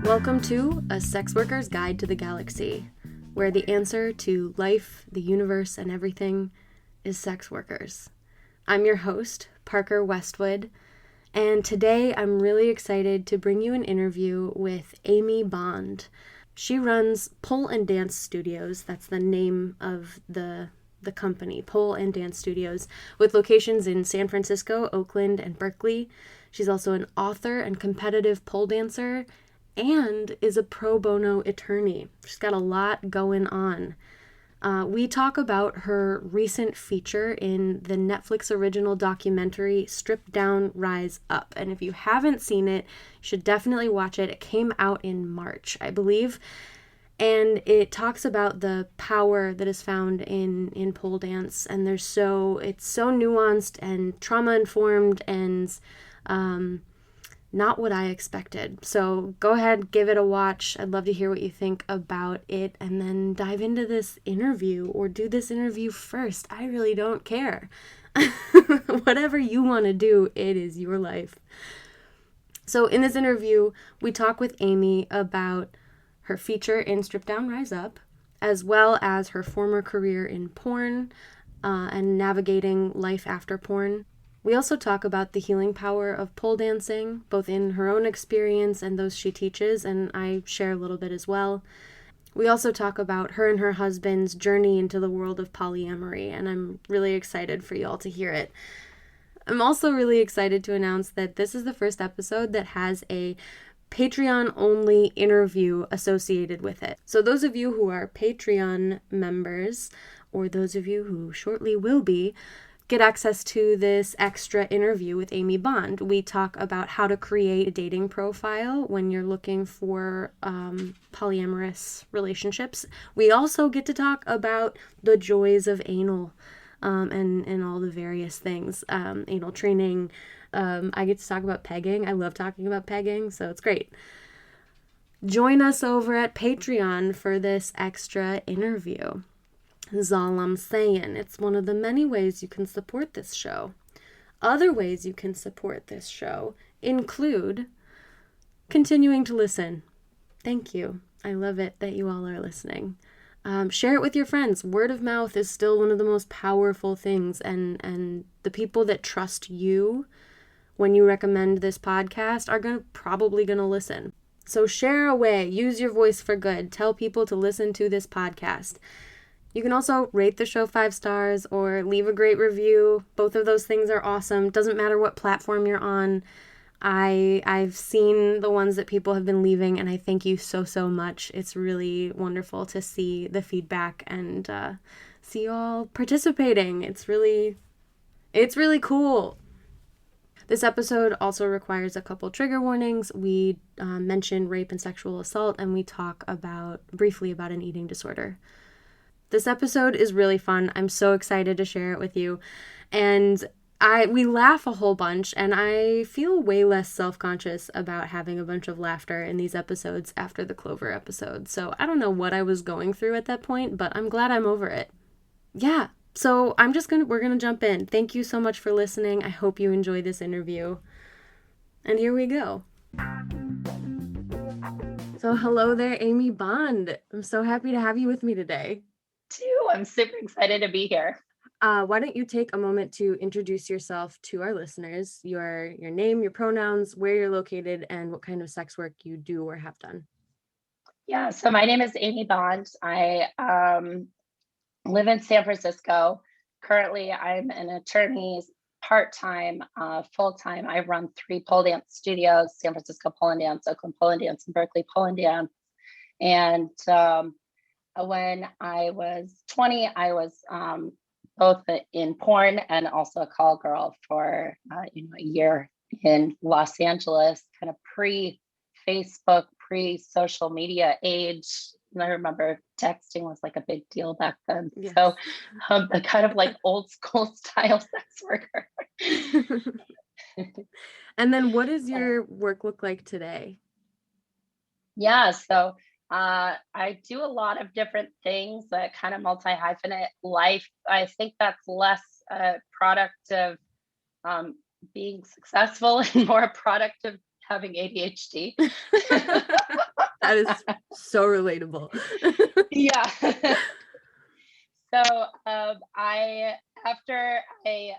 Welcome to A Sex Worker's Guide to the Galaxy, where the answer to life, the universe, and everything is sex workers. I'm your host, Parker Westwood, and today I'm really excited to bring you an interview with Amy Bond. She runs Pole and Dance Studios. That's the name of the company, Pole and Dance Studios, with locations in San Francisco, Oakland, and Berkeley. She's also an author and competitive pole dancer and is a pro bono attorney. She's got a lot going on. We talk about her recent feature in the Netflix original documentary, Strip Down, Rise Up. And if you haven't seen it, you should definitely watch it. It came out in March, I believe. And it talks about the power that is found in pole dance. And it's so nuanced and trauma-informed and not what I expected. So go ahead, give it a watch. I'd love to hear what you think about it, and then dive into this interview or do this interview first. I really don't care. Whatever you want to do, it is your life. So in this interview, we talk with Amy about her feature in Strip Down, Rise Up, as well as her former career in porn and navigating life after porn. We also talk about the healing power of pole dancing, both in her own experience and those she teaches, and I share a little bit as well. We also talk about her and her husband's journey into the world of polyamory, and I'm really excited for you all to hear it. I'm also really excited to announce that this is the first episode that has a Patreon-only interview associated with it. So those of you who are Patreon members, or those of you who shortly will be, get access to this extra interview with Amy Bond. We talk about how to create a dating profile when you're looking for polyamorous relationships. We also get to talk about the joys of anal and all the various things. Anal training. I get to talk about pegging. I love talking about pegging, so it's great. Join us over at Patreon for this extra interview. Is all I'm saying. It's one of the many ways you can support this show. Other ways you can support this show include continuing to listen. Thank you. I love it that you all are listening. Share it with your friends. Word of mouth is still one of the most powerful things, and the people that trust you when you recommend this podcast are probably gonna listen. So share away. Use your voice for good. Tell people to listen to this podcast. You can also rate the show 5 stars or leave a great review. Both of those things are awesome. Doesn't matter what platform you're on. I've seen the ones that people have been leaving, and I thank you so much. It's really wonderful to see the feedback and see you all participating. It's really cool. This episode also requires a couple trigger warnings. We mention rape and sexual assault, and we talk briefly about an eating disorder. This episode is really fun. I'm so excited to share it with you. And we laugh a whole bunch, and I feel way less self-conscious about having a bunch of laughter in these episodes after the Clover episode. So I don't know what I was going through at that point, but I'm glad I'm over it. Yeah, so we're gonna jump in. Thank you so much for listening. I hope you enjoy this interview. And here we go. So hello there, Amy Bond. I'm so happy to have you with me today. Too. I'm super excited to be here. Why don't you take a moment to introduce yourself to our listeners, your name, your pronouns, where you're located, and what kind of sex work you do or have done. Yeah, so my name is Amy Bond. I live in San Francisco. Currently, I'm an attorney, part-time, full-time. I run 3 pole dance studios: San Francisco Pole and Dance, Oakland Pole and Dance, and Berkeley Pole and Dance. And when I was 20, I was both in porn and also a call girl for a year in Los Angeles, kind of pre-Facebook, pre-social media age. And I remember texting was like a big deal back then. Yes. So the kind of like old school style sex worker. And then what does your work look like today? Yeah, so I do a lot of different things, kind of multi-hyphenate life. I think that's less a product of being successful and more a product of having ADHD. That is so relatable. Yeah. So I after I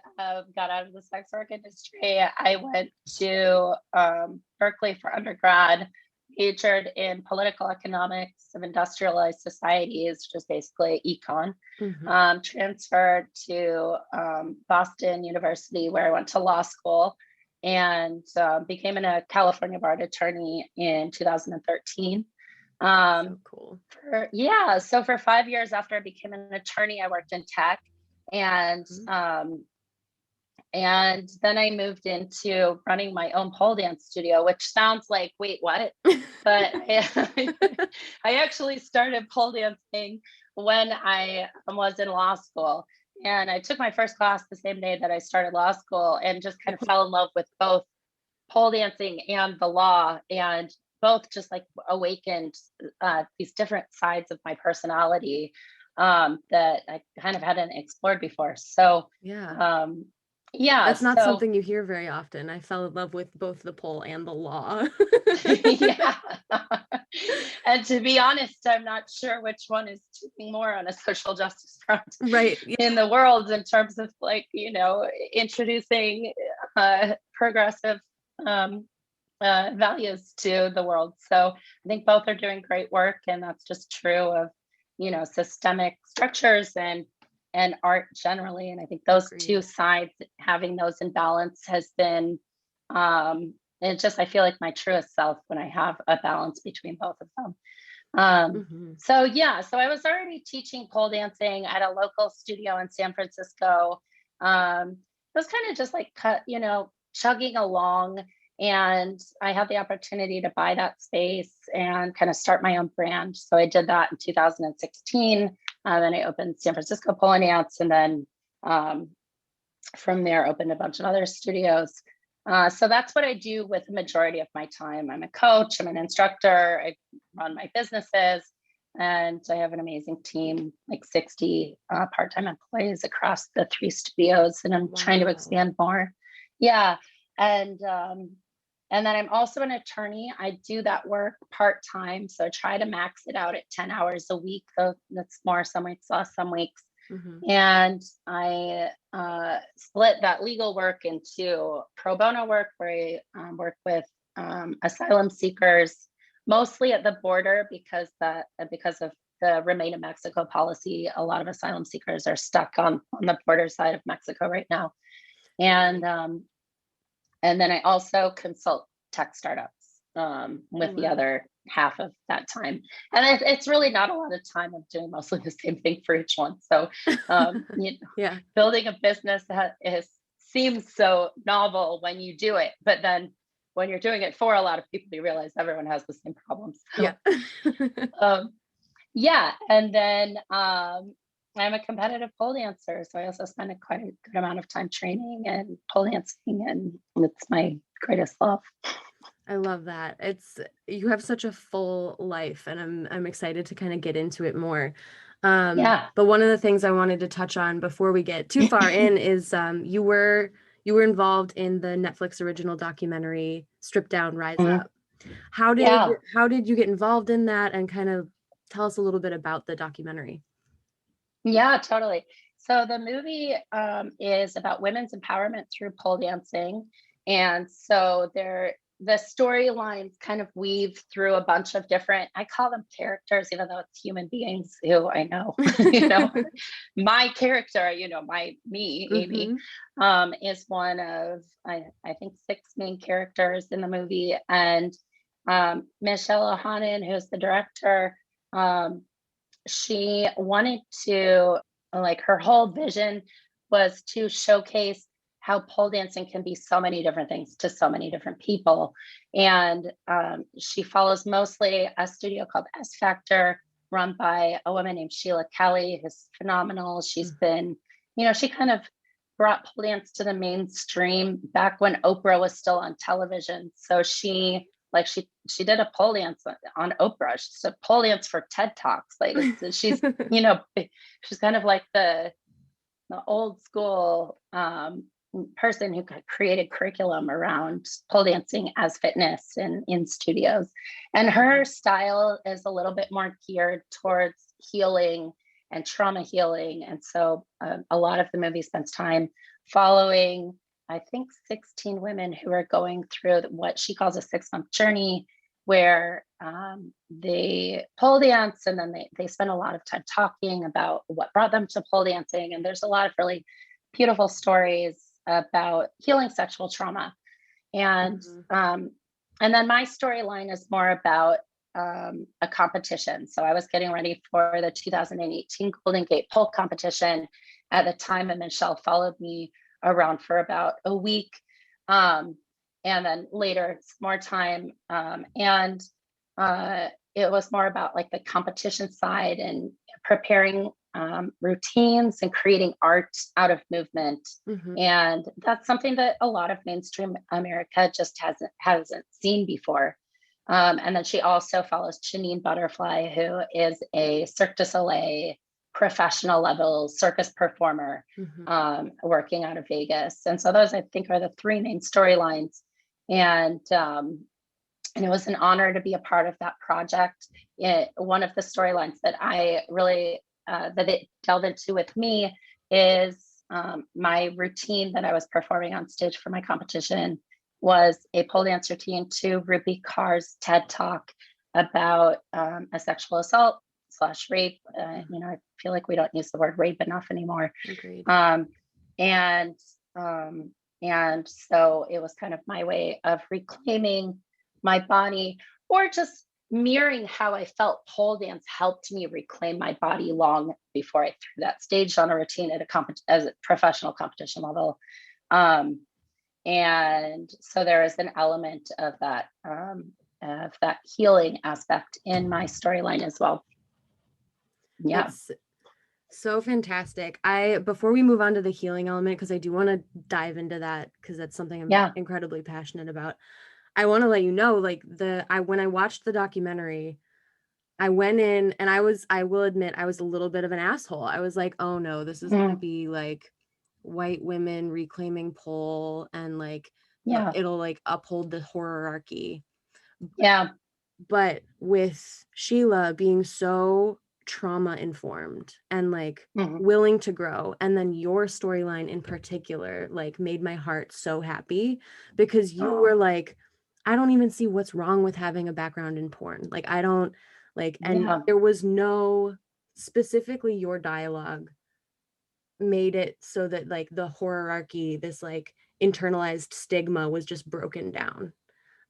got out of the sex work industry, I went to Berkeley for undergrad, majored in political economics of industrialized societies, just basically econ. Transferred to Boston University, where I went to law school, and became a California bar attorney in 2013. So cool. So for 5 years after I became an attorney, I worked in tech, and then I moved into running my own pole dance studio, which sounds like, wait, what? But I actually started pole dancing when I was in law school, and I took my first class the same day that I started law school, and just kind of fell in love with both pole dancing and the law, and both just like awakened these different sides of my personality that I kind of hadn't explored before. So that's not something you hear very often. I fell in love with both the pole and the law. Yeah. And to be honest, I'm not sure which one is doing more on a social justice front in the world, in terms of like, introducing progressive values to the world. So I think both are doing great work, and that's just true of systemic structures and art generally. And I think those two sides, having those in balance, has been I feel like my truest self when I have a balance between both of them. So I was already teaching pole dancing at a local studio in San Francisco. It was kind of just like chugging along. And I had the opportunity to buy that space and kind of start my own brand. So I did that in 2016. Then I opened San Francisco Pole Dance, and then from there opened a bunch of other studios. So that's what I do with the majority of my time. I'm a coach, I'm an instructor, I run my businesses, and I have an amazing team, like 60 part-time employees across the 3 studios, and I'm trying to expand more. Yeah. And then I'm also an attorney. I do that work part-time. So I try to max it out at 10 hours a week. So that's more some weeks, less some weeks. And I split that legal work into pro bono work, where I work with asylum seekers, mostly at the border, because of the Remain in Mexico policy. A lot of asylum seekers are stuck on the border side of Mexico right now. And then I also consult tech startups with the other half of that time. And it's really not a lot of time. I'm doing mostly the same thing for each one. So, building a business that seems so novel when you do it, but then when you're doing it for a lot of people, you realize everyone has the same problems. So, and then I'm a competitive pole dancer, so I also spend quite a good amount of time training and pole dancing, and it's my greatest love. I love that. You have such a full life, and I'm excited to kind of get into it more. But one of the things I wanted to touch on before we get too far in is you were involved in the Netflix original documentary Strip Down, Rise Up. How did you get involved in that, and kind of tell us a little bit about the documentary? Yeah, totally. So the movie is about women's empowerment through pole dancing. And so the storylines kind of weave through a bunch of different, I call them characters, even though it's human beings who I know, my character, Amy, is one of, I think, 6 main characters in the movie. And Michelle Ohanan, who's the director, she wanted to, like, her whole vision was to showcase how pole dancing can be so many different things to so many different people. And she follows mostly a studio called S Factor, run by a woman named Sheila Kelly, who's phenomenal. She's been, she kind of brought pole dance to the mainstream back when Oprah was still on television. So she did a pole dance on Oprah. She's a pole dance for TED Talks. Like, she's, she's kind of like the old school person who created curriculum around pole dancing as fitness in studios. And her style is a little bit more geared towards healing and trauma healing. And so a lot of the movie spends time following, I think, 16 women who are going through what she calls a 6-month journey, where they pole dance, and then they spend a lot of time talking about what brought them to pole dancing. And there's a lot of really beautiful stories about healing sexual trauma. And and then my storyline is more about a competition. So I was getting ready for the 2018 Golden Gate Pole competition at the time, and Michelle followed me around for about a week. And then later some more time. And it was more about like the competition side and preparing routines and creating art out of movement. And that's something that a lot of mainstream America just hasn't seen before. And then she also follows Janine Butterfly, who is a Cirque du Soleil professional level circus performer, working out of Vegas. And so those, I think, are the 3 main storylines. And it was an honor to be a part of that project. One of the storylines that I really that it delved into with me is my routine that I was performing on stage for my competition was a pole dance routine to Ruby Carr's TED Talk about a sexual assault / rape. I feel like we don't use the word rape enough anymore. Agreed. And so it was kind of my way of reclaiming my body, or just mirroring how I felt pole dance helped me reclaim my body long before I threw that stage on a routine at as a professional competition level. And so there is an element of that healing aspect in my storyline as well. Yeah. It's so fantastic. Before we move on to the healing element, because I do want to dive into that, because that's something I'm incredibly passionate about. I want to let you know, like when I watched the documentary, I went in and I will admit, I was a little bit of an asshole. I was like, oh no, this is going to be like white women reclaiming pole, and like, it'll like uphold the hierarchy. Yeah. But with Sheila being so trauma informed and like willing to grow, and then your storyline in particular like made my heart so happy, because you were like, I don't even see what's wrong with having a background in porn. Like, I don't like, and there was no, specifically your dialogue made it so that like the hierarchy, this like internalized stigma, was just broken down.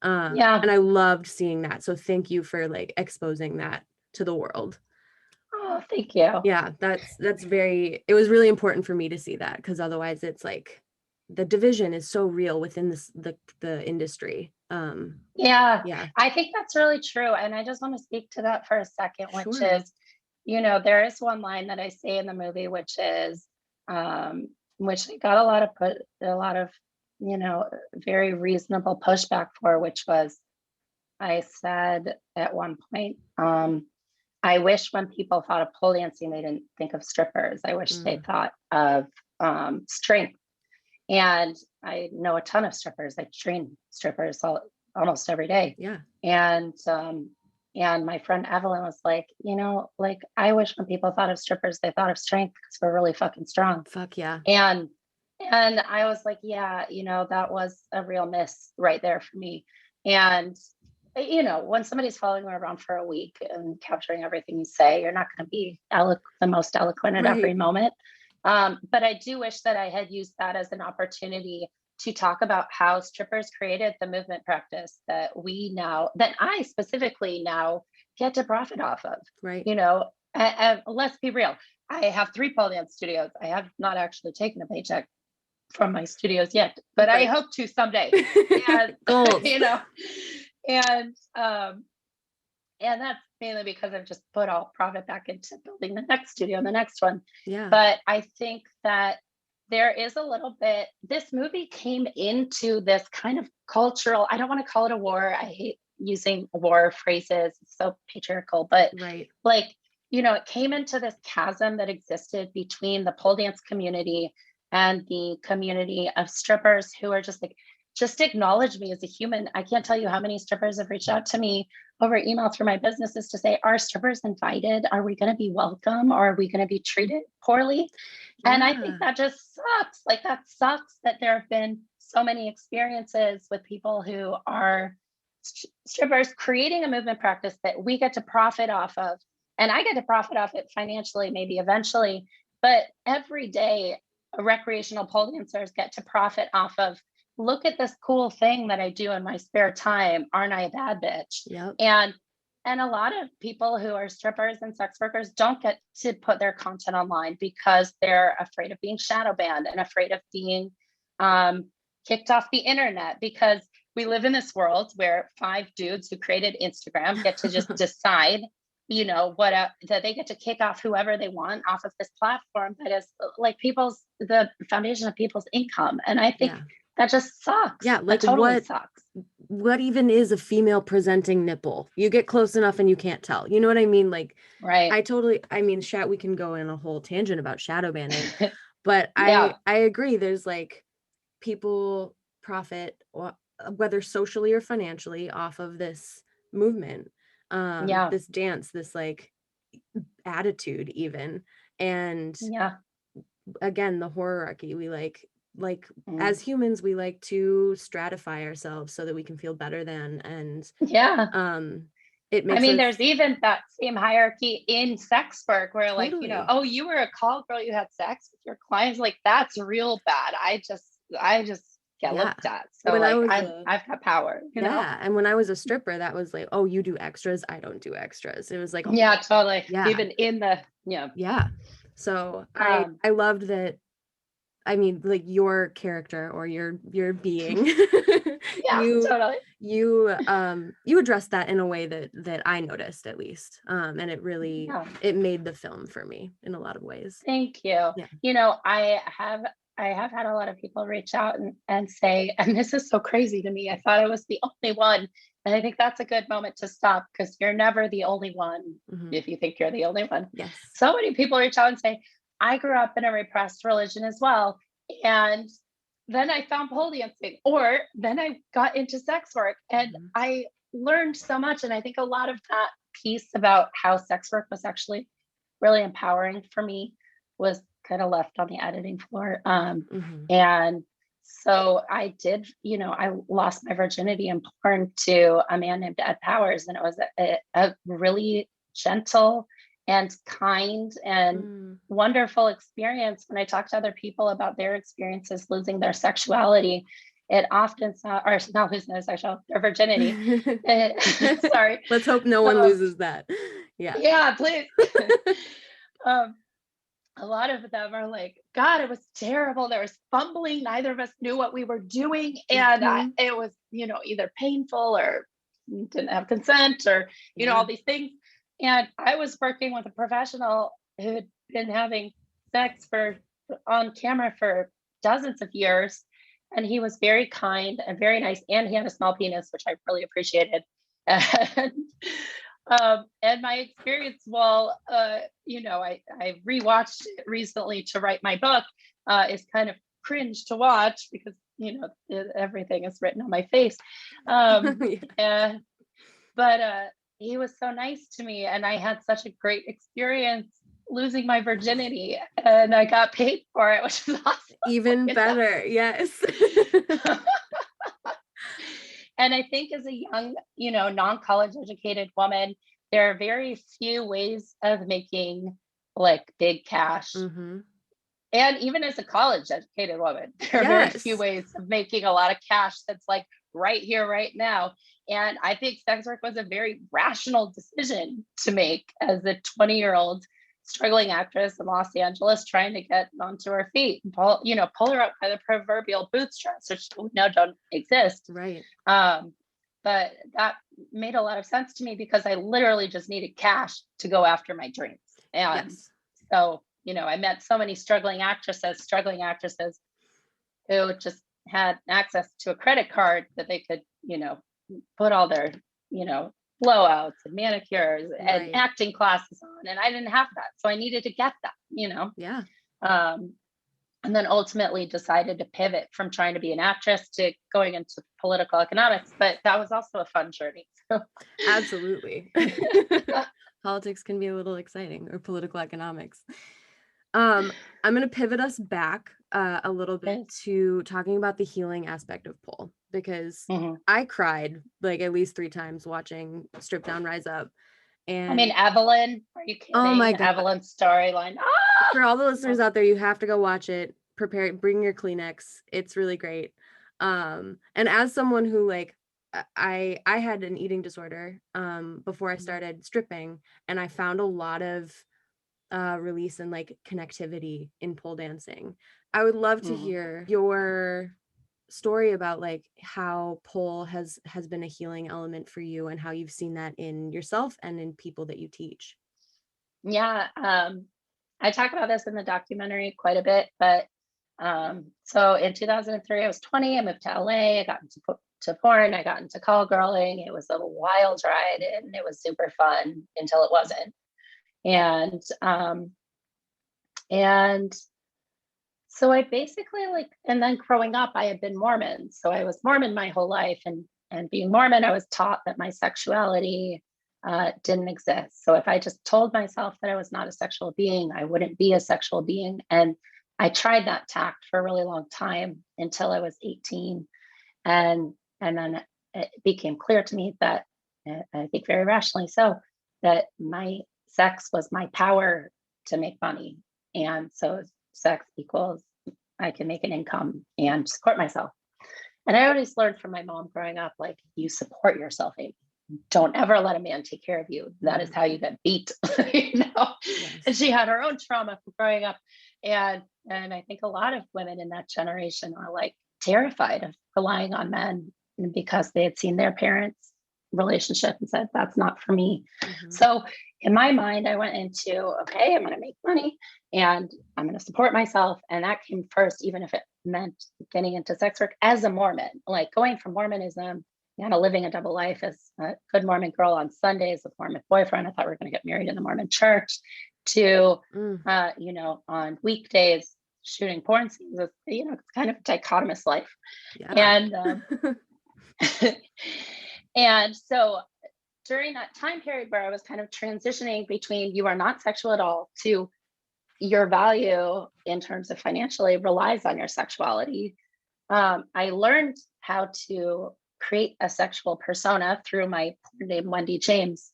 And I loved seeing that. So thank you for like exposing that to the world. Oh, thank you. Yeah, it was really important for me to see that, because otherwise it's like the division is so real within the industry. I think that's really true. And I just want to speak to that for a second, which is, there is one line that I say in the movie, which is, which I got a lot of, very reasonable pushback for, which was, I said at one point, I wish when people thought of pole dancing, they didn't think of strippers. I wish they thought of strength. And I know a ton of strippers. I train strippers almost every day. Yeah. And my friend Evelyn was like, like, I wish when people thought of strippers, they thought of strength, because we're really fucking strong. Fuck yeah. And I was like, yeah, that was a real miss right there for me. And when somebody's following you around for a week and capturing everything you say, you're not going to be the most eloquent at every moment. But I do wish that I had used that as an opportunity to talk about how strippers created the movement practice that I specifically now get to profit off of. Right. And let's be real. I have 3 pole dance studios. I have not actually taken a paycheck from my studios yet, but I hope to someday. And, and that's mainly because I've just put all profit back into building the next studio and the next one. Yeah. But I think that there is a little bit, this movie came into this kind of cultural, I don't want to call it a war. I hate using war phrases. It's so patriarchal, but like, it came into this chasm that existed between the pole dance community and the community of strippers who are just like, just acknowledge me as a human. I can't tell you how many strippers have reached out to me over email through my businesses to say, are strippers invited? Are we going to be welcome? Or are we going to be treated poorly? Yeah. And I think that just sucks. Like, that sucks that there have been so many experiences with people who are strippers creating a movement practice that we get to profit off of. And I get to profit off it financially, maybe eventually. But every day, recreational pole dancers get to profit off of, look at this cool thing that I do in my spare time. Aren't I a bad bitch? Yep. And a lot of people who are strippers and sex workers don't get to put their content online because they're afraid of being shadow banned and afraid of being kicked off the internet, because we live in this world where 5 dudes who created Instagram get to just decide, you know, that they get to kick off whoever they want off of this platform that is like the foundation of people's income. And I think that just sucks. Yeah, like that totally sucks. What even is a female presenting nipple? You get close enough and you can't tell. You know what I mean? Like, right. I mean, we can go in a whole tangent about shadow banning, but I agree. There's like, people profit, whether socially or financially, off of this movement, this dance, this like attitude even. And again, the hierarchy, we like as humans, we like to stratify ourselves so that we can feel better than, and it makes there's even that same hierarchy in sex work where Totally. like, you know, oh, you were a call girl, you had sex with your clients, like that's real bad. I just get looked at. So when I've got power, you know? And when I was a stripper, that was like, oh, you do extras, I don't do extras. It was like, totally. Even in the so I loved that. I mean, like, your character or your being, totally. You addressed that in a way that I noticed, at least, and it really it made the film for me in a lot of ways. Thank you. You know, I have had a lot of people reach out and say, and this is so crazy to me, I thought I was the only one. And I think that's a good moment to stop, because you're never the only one if you think you're the only one. Yes. So many people reach out and say, I grew up in a repressed religion as well. And then I found pole dancing, or then I got into sex work, and I learned so much. And I think a lot of that piece about how sex work was actually really empowering for me was kind of left on the editing floor. And so I did, you know, I lost my virginity in porn to a man named Ed Powers, and it was a really gentle and kind and wonderful experience. When I talk to other people about their experiences losing their sexuality, it often not losing their virginity. Sorry. Let's hope no one loses that. Yeah, please. A lot of them are like, God, it was terrible. There was fumbling. Neither of us knew what we were doing. And it was, you know, either painful or didn't have consent or, you know, all these things. And I was working with a professional who had been having sex on camera for dozens of years. And he was very kind and very nice. And he had a small penis, which I really appreciated. And my experience, you know, I rewatched it recently to write my book, is kind of cringe to watch because, you know, everything is written on my face. But he was so nice to me, and I had such a great experience losing my virginity, and I got paid for it, which is awesome. Even better. Yes. And I think as a young, you know, non-college educated woman, there are very few ways of making like big cash. And even as a college educated woman, there are very few ways of making a lot of cash that's like right here, right now. And I think sex work was a very rational decision to make as a 20-year-old struggling actress in Los Angeles trying to get onto her feet and pull her up by the proverbial bootstraps, which now don't exist. Right. But that made a lot of sense to me because I literally just needed cash to go after my dreams. And so, you know, I met so many struggling actresses who just had access to a credit card that they could, you know, put all their, you know, blowouts and manicures and acting classes on. And I didn't have that. So I needed to get that, you know? and then ultimately decided to pivot from trying to be an actress to going into political economics. But that was also a fun journey. Absolutely. Politics can be a little exciting, or political economics. I'm going to pivot us back a little bit to talking about the healing aspect of pole, because I cried like at least 3 times watching Strip Down, Rise Up. And I mean, Evelyn, are you kidding? Oh my God. Evelyn's storyline. For all the listeners out there, you have to go watch it. Bring your Kleenex. It's really great. And as someone who like, I had an eating disorder before I started stripping, and I found a lot of release and like connectivity in pole dancing. I would love to hear your story about like how pole has been a healing element for you, and how you've seen that in yourself and in people that you teach. Yeah, I talk about this in the documentary quite a bit, but so in 2003, I was 20, I moved to LA, I got into porn, I got into call girling. It was a wild ride and it was super fun until it wasn't. And so I basically and then growing up, I had been Mormon. So I was Mormon my whole life, and being Mormon, I was taught that my sexuality didn't exist. So if I just told myself that I was not a sexual being, I wouldn't be a sexual being. And I tried that tact for a really long time until I was 18. And then it became clear to me that, I think very rationally so, that my sex was my power to make money. And so sex equals I can make an income and support myself. And I always learned from my mom growing up, like, you support yourself, Amy. Don't ever let a man take care of you. That is how you get beat, Yes. And she had her own trauma from growing up. And I think a lot of women in that generation are like terrified of relying on men because they had seen their parents' relationship and said, that's not for me. So in my mind, I went into, okay, I'm going to make money and I'm going to support myself. And that came first, even if it meant getting into sex work as a Mormon, like going from Mormonism, kind of living a double life as a good Mormon girl on Sundays with Mormon boyfriend. I thought we were going to get married in the Mormon church, to, on weekdays, shooting porn scenes. It's kind of a dichotomous life. Yeah. And so during that time period where I was kind of transitioning between you are not sexual at all to your value in terms of financially relies on your sexuality, I learned how to create a sexual persona through my name, Wendy James,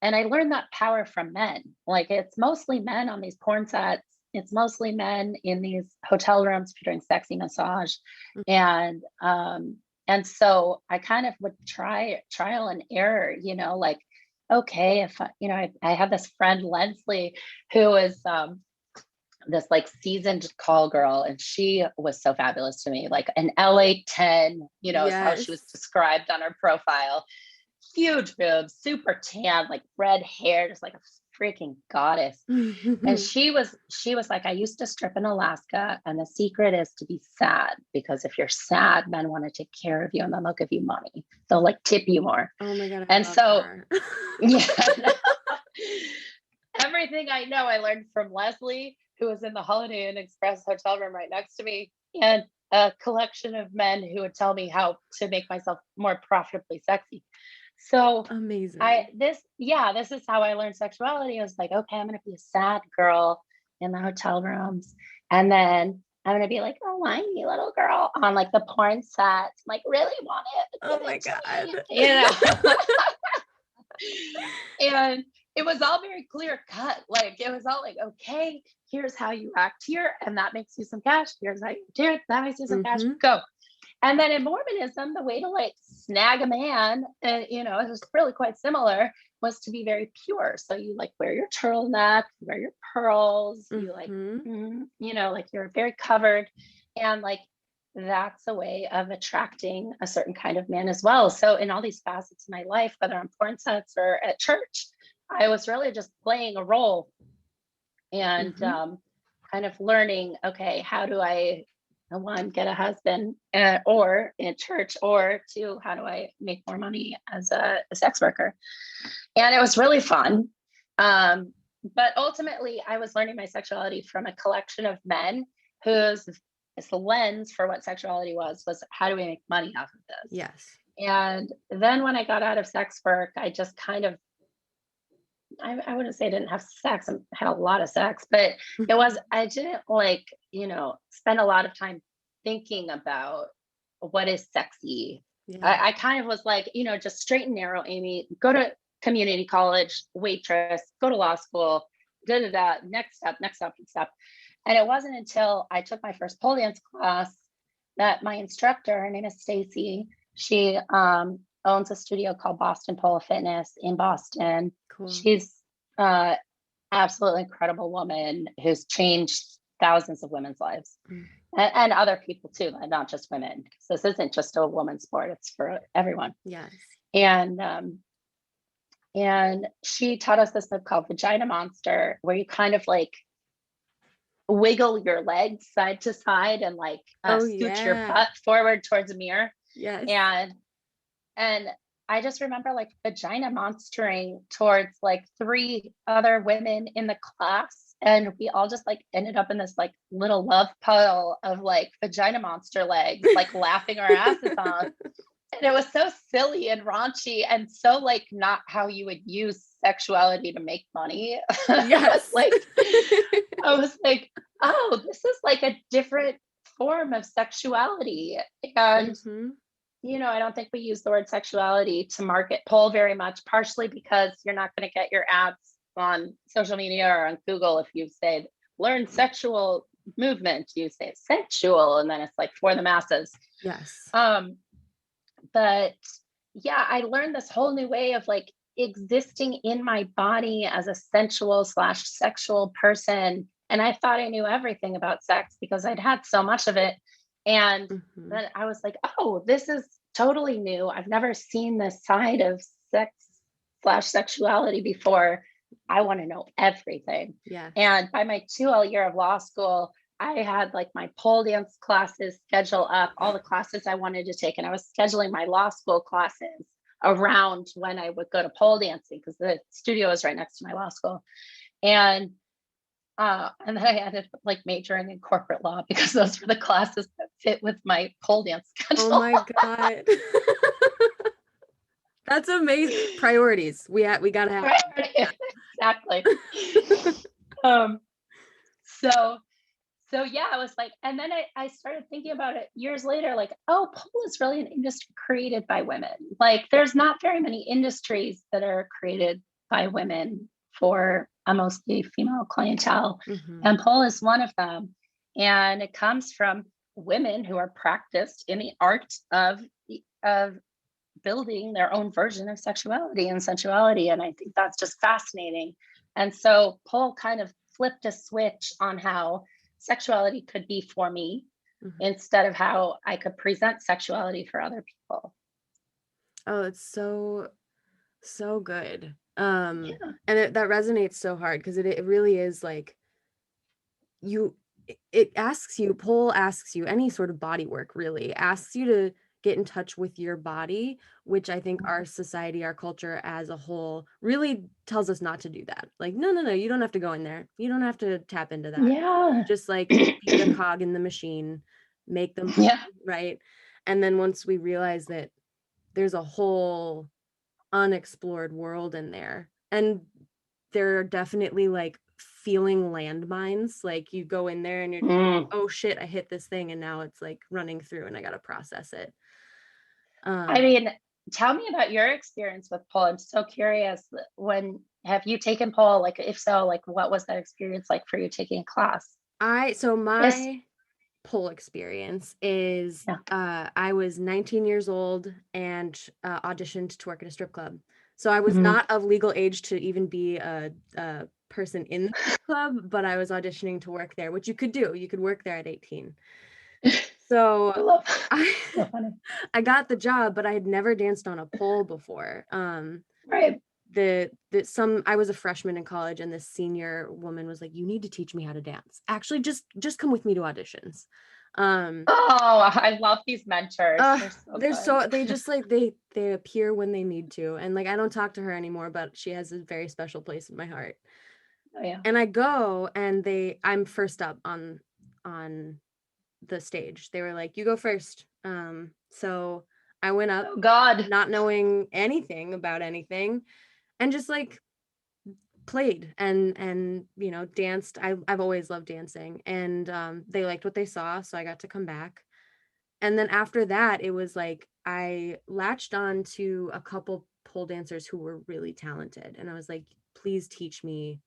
and I learned that power from men. Like, it's mostly men on these porn sets. It's mostly men in these hotel rooms doing sexy massage. And so I kind of would trial and error, like, okay, if I have this friend, Leslie, who is this like seasoned call girl, and she was so fabulous to me, like an LA 10, is how she was described on her profile. Huge boobs, super tan, like red hair, just like a freaking goddess. And she was like, I used to strip in Alaska, and the secret is to be sad, because if you're sad, men want to take care of you and then they'll give you money. They'll like tip you more. Oh my God. And so everything I know, I learned from Leslie, who was in the Holiday Inn Express hotel room right next to me, and a collection of men who would tell me how to make myself more profitably sexy. So amazing. This is how I learned sexuality. I was like, okay, I'm going to be a sad girl in the hotel rooms. And then I'm going to be like a whiny little girl on like the porn sets. Like, really want it. Oh my God. And it was all very clear cut. Like, it was all like, okay, here's how you act here, and that makes you some cash. Here's how you do it. That makes you some cash. Go. And then in Mormonism, the way to like snag a man, it was really quite similar, was to be very pure. So you like wear your turtleneck, you wear your pearls, you like, like you're very covered. And like, that's a way of attracting a certain kind of man as well. So in all these facets of my life, whether on porn sets or at church, I was really just playing a role and kind of learning, okay, how do I, one, get a husband or in church, or two, how do I make more money as a sex worker? And it was really fun. but ultimately I was learning my sexuality from a collection of men whose the lens for what sexuality was how do we make money off of this? Yes. And then when I got out of sex work, I just kind of, I wouldn't say I didn't have sex. I had a lot of sex, but I didn't like, spend a lot of time thinking about what is sexy. Yeah. I kind of was like, just straight and narrow, Amy, go to community college, waitress, go to law school, da da da, next step, next step, next step. And it wasn't until I took my first pole dance class that my instructor, her name is Stacy, she owns a studio called Boston Pole Fitness in Boston. Cool. She's absolutely incredible woman who's changed thousands of women's lives and other people too, not just women. This isn't just a woman's sport; it's for everyone. Yes. And she taught us this move called Vagina Monster, where you kind of like wiggle your legs side to side and like scoot your butt forward towards a mirror. Yes. And I just remember like vagina monstering towards like 3 other women in the class. And we all just like ended up in this like little love puddle of like vagina monster legs, like laughing our asses off. And it was so silly and raunchy and so like not how you would use sexuality to make money. Yes. I was like, oh, this is like a different form of sexuality. And I don't think we use the word sexuality to market pole very much, partially because you're not going to get your ads on social media or on Google. If you say learn sexual movement, you say sensual, and then it's like for the masses. Yes. But yeah, I learned this whole new way of like existing in my body as a sensual/sexual person. And I thought I knew everything about sex because I'd had so much of it. And then I was like, oh, this is totally new. I've never seen this side of sex/sexuality before. I want to know everything. Yeah. And by my 2L year of law school, I had like my pole dance classes scheduled up, all the classes I wanted to take. And I was scheduling my law school classes around when I would go to pole dancing because the studio was right next to my law school. And then I ended up like majoring in corporate law because those were the classes that fit with my pole dance schedule. Oh my God. That's amazing. Priorities. We gotta have exactly. So yeah, I was like, and then I started thinking about it years later, like, oh, pole is really an industry created by women. Like there's not very many industries that are created by women for a mostly female clientele. And pole is one of them. And it comes from women who are practiced in the art of building their own version of sexuality and sensuality. And I think that's just fascinating. And so pole kind of flipped a switch on how sexuality could be for me instead of how I could present sexuality for other people. Oh, it's so good. And that resonates so hard because it really is like it asks you, pole asks you, any sort of body work really asks you to get in touch with your body, which I think our society, our culture as a whole really tells us not to do that. Like, no, you don't have to go in there. You don't have to tap into that. Yeah. Just like be the cog in the machine, make them right. And then once we realize that there's a whole unexplored world in there, and there are definitely like feeling landmines, like you go in there and you're like, oh shit, I hit this thing and now it's like running through and I got to process it. I mean, tell me about your experience with pole. I'm so curious. Have you taken pole? Like, if so, like, what was that experience like for you taking a class? My pole experience is I was 19 years old and auditioned to work at a strip club. So I was not of legal age to even be a person in the strip club, but I was auditioning to work there, which you could do. You could work there at 18. So I got the job, but I had never danced on a pole before. Right. I was a freshman in college and this senior woman was like, you need to teach me how to dance. Actually, just come with me to auditions. I love these mentors. They just like they appear when they need to. And like I don't talk to her anymore, but she has a very special place in my heart. Oh yeah. And I go and I'm first up on the stage. They were like, you go first. So I went up Oh God. not knowing anything about anything and just like played and danced. I've always loved dancing, and they liked what they saw, so I got to come back. And then after that, it was like I latched on to a couple pole dancers who were really talented, and I was like, please teach me,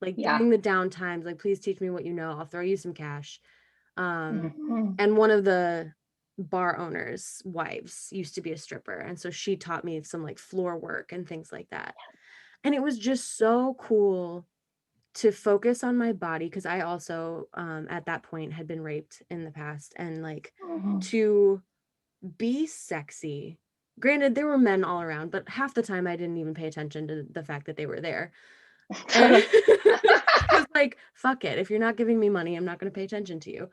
like Yeah. during the down times, like please teach me what you know. I'll throw you some cash. Mhm. And one of the bar owners' wives used to be a stripper, and so she taught me some like floor work and things like that. And it was just so cool to focus on my body, because I also at that point had been raped in the past, and like Mhm. to be sexy. Granted, there were men all around, but half the time I didn't even pay attention to the fact that they were there. And Totally. because like, fuck it, if you're not giving me money, I'm not going to pay attention to you.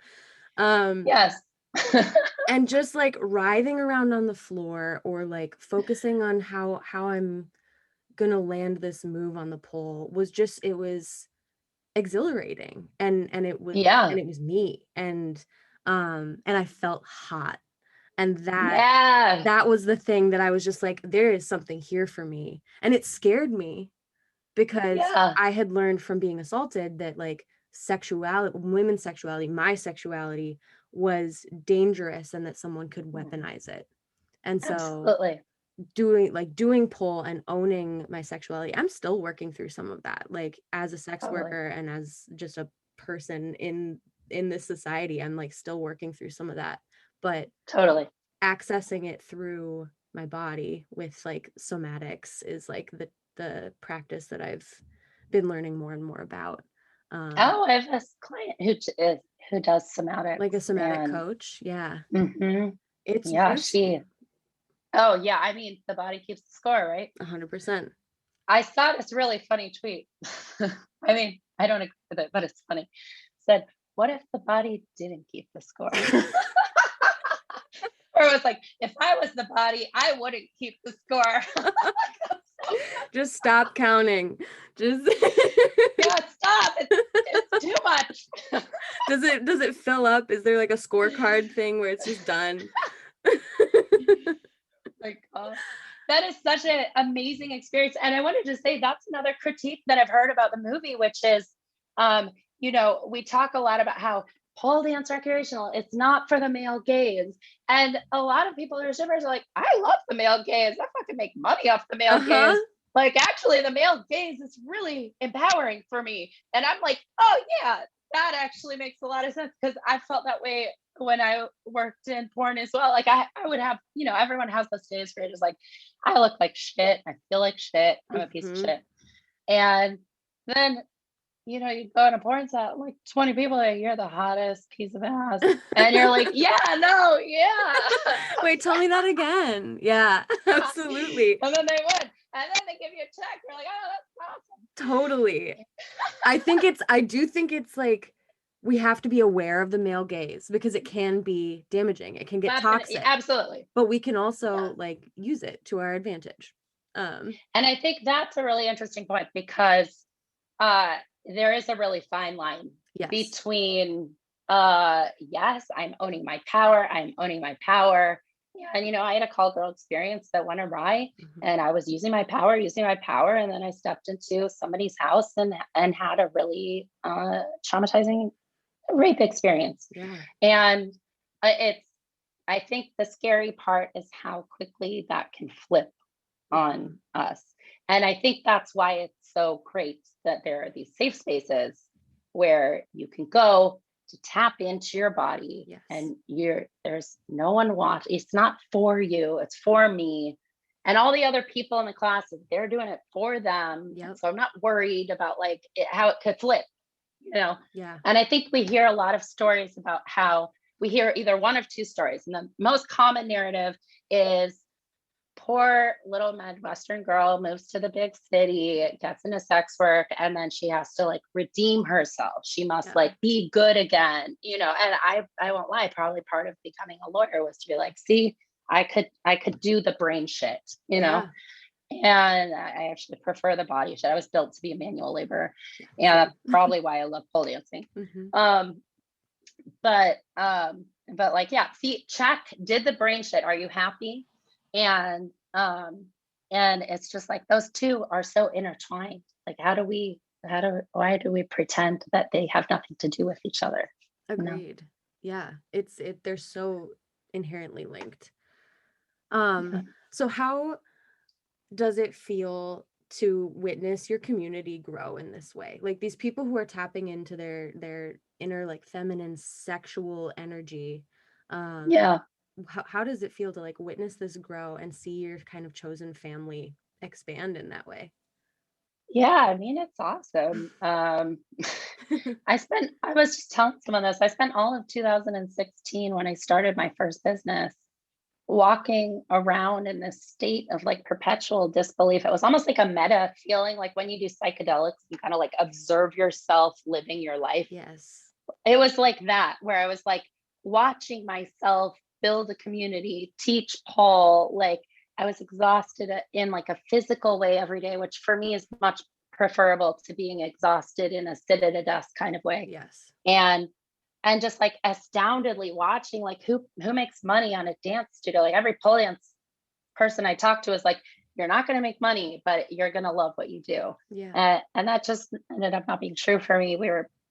um Yes. and just like writhing around on the floor, or like focusing on how I'm gonna land this move on the pole, it was exhilarating, and Yeah. it was me, and I felt hot, and Yeah. that was the thing that I was just like, there is something here for me. And it scared me because Yeah. I had learned from being assaulted that like sexuality, women's sexuality, my sexuality was dangerous, and that someone could weaponize it. And so Absolutely. doing pole and owning my sexuality, I'm still working through some of that, like as a sex Totally. worker and as just a person in this society. I'm like still working through some of that, but Totally. accessing it through my body with like somatics is like the practice that I've been learning more and more about. Oh, I have this client who does Like a somatics, somatic and coach. Yeah. mhm, It's yeah, useful. oh yeah, I mean, the body keeps the score, right? 100%. I saw this really funny tweet. I mean, I don't agree with it, but it's funny. Said, what if the body didn't keep the score? Or it was like, if I was the body, I wouldn't keep the score. Just stop counting. Just Yeah, stop. It's too much. does it fill up? Is there like a scorecard thing where it's just done? Like, that is such an amazing experience. And I wanted to say that's another critique that I've heard about the movie, which is, we talk a lot about how pole dance recreational, it's not for the male gaze. And a lot of people who are strippers are like, I love the male gaze. I fucking make money off the male Uh-huh. gaze. Like, actually, the male gaze is really empowering for me. And I'm like, oh, yeah, that actually makes a lot of sense, because I felt that way when I worked in porn as well. Like I would have, everyone has those days where it's just like, I look like shit. I feel like shit. I'm a piece of Mhm. shit. And then, you go on a porn set, like 20 people, like, you're the hottest piece of ass. And you're like, yeah, no, yeah. Wait, tell me that again. Yeah, absolutely. And then they would. And then they give you a check. You're like, oh, that's awesome. Totally. I do think it's like we have to be aware of the male gaze, because it can be damaging. It can get toxic. Absolutely. But we can Yeah. also like use it to our advantage. And I think that's a really interesting point, because there is a really fine line Yes. between yes, I'm owning my power, and I had a call girl experience that went awry, and I was using my power, and then I stepped into somebody's house and had a really traumatizing rape experience. Yeah. And I think the scary part is how quickly that can flip on us. And I think that's why it's so great that there are these safe spaces where you can go to tap into your body. Yes. And there's no one watching. It's not for you, it's for me. And all the other people in the class, they're doing it for them. Yep. So I'm not worried about like how it could flip, Yeah. And I think we hear a lot of stories about how we hear either one of two stories. And the most common narrative is poor little Midwestern girl moves to the big city, gets into sex work, and then she has to like redeem herself. She must like be good again, and I won't lie, probably part of becoming a lawyer was to be like, see, I could do the brain shit, And I actually prefer the body shed. I was built to be a manual laborer, and Same. that's probably why I love pole dancing. Mhm. But like, yeah, feet check, did the brain shit. Are you happy? And it's just like those two are so intertwined. Like, why do we pretend that they have nothing to do with each other? You know? Agreed. Yeah, they're so inherently linked. Yeah. So how does it feel to witness your community grow in this way? Like these people who are tapping into their inner like feminine sexual energy. Yeah. How does it feel to like witness this grow and see your kind of chosen family expand in that way? Yeah, I mean, it's awesome. I was just telling someone this. I spent all of 2016 when I started my first business walking around in this state of like perpetual disbelief. It was almost like a meta feeling, like when you do psychedelics, you kind of like observe yourself living your life. Yes. It was like that, where I was like watching myself build a community, teach Paul. Like I was exhausted in like a physical way every day, which for me is much preferable to being exhausted in a sit at a desk kind of way. Yes. And just like astoundedly watching like who makes money on a dance studio. Like every pole dance person I talk to is like, you're not going to make money, but you're going to love what you do. Yeah. And that just ended up not being true for me.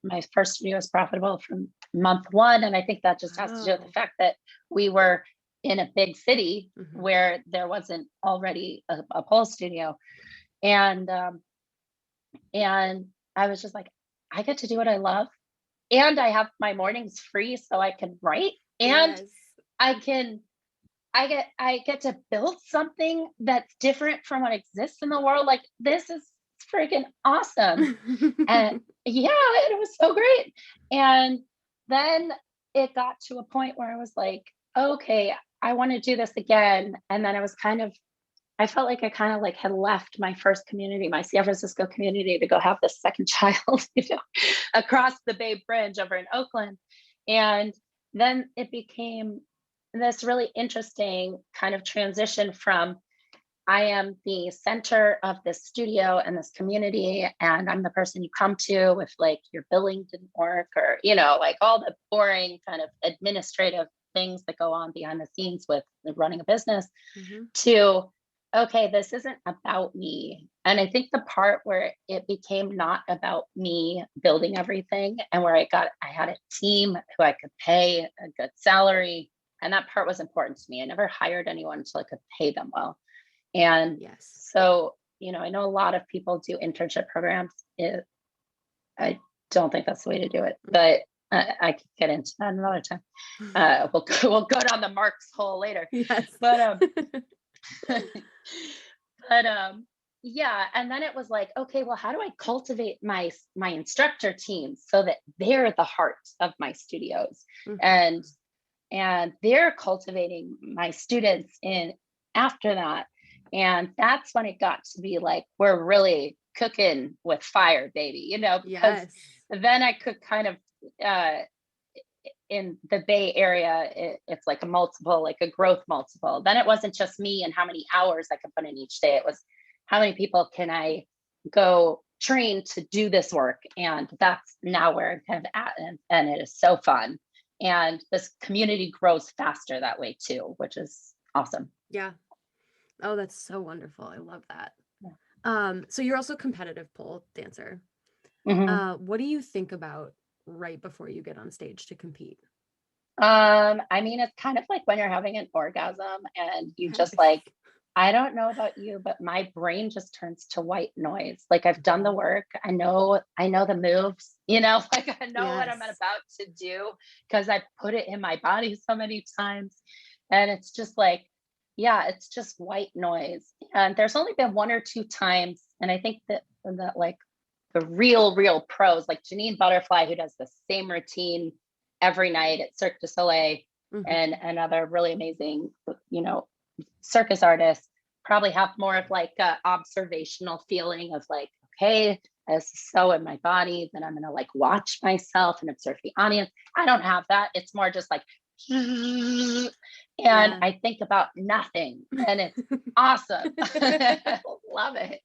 My first studio was profitable from month one. And I think that just has to do with the fact that we were in a big city where there wasn't already a pole studio. And I was just like, I get to do what I love. And I have my mornings free so I can write. And Yes. I get to build something that's different from what exists in the world. Like this is freaking awesome. And yeah, it was so great. And then it got to a point where I was like, okay, I want to do this again. And then I felt like I kind of like had left my first community, my San Francisco community, to go have the second child, across the Bay Bridge over in Oakland. And then it became this really interesting kind of transition from I am the center of this studio and this community, and I'm the person you come to if like your billing didn't work or, like all the boring kind of administrative things that go on behind the scenes with running a business, to, okay, this isn't about me. And I think the part where it became not about me building everything and where I had a team who I could pay a good salary. And that part was important to me. I never hired anyone until I could pay them well. And Yes. so, I know a lot of people do internship programs. I don't think that's the way to do it, but I could get into that another time. We'll go down the Marx hole later. Yes. But yeah. And then it was like, okay, well, how do I cultivate my instructor team so that they're the heart of my studios, and they're cultivating my students in after that. And that's when it got to be like, we're really cooking with fire, baby, because then I could kind of, in the Bay Area, it's like a multiple, like a growth multiple. Then it wasn't just me and how many hours I could put in each day. It was how many people can I go train to do this work? And that's now where I'm kind of at. And it is so fun. And this community grows faster that way too, which is awesome. Yeah. Oh, that's so wonderful. I love that. Yeah. So you're also a competitive pole dancer. What do you think about right before you get on stage to compete? I mean, it's kind of like when you're having an orgasm and you just like, I don't know about you, but my brain just turns to white noise. Like I've done the work. I know the moves, like I know what I'm about to do because I put it in my body so many times. And it's just like, yeah, it's just white noise. And there's only been one or two times. And I think that like the real pros, like Janine Butterfly, who does the same routine every night at Cirque du Soleil, and other really amazing, circus artists, probably have more of like a observational feeling of like, okay, this is so in my body, then I'm going to like watch myself and observe the audience. I don't have that. It's more just like, and I think about nothing, and it's awesome. I love it.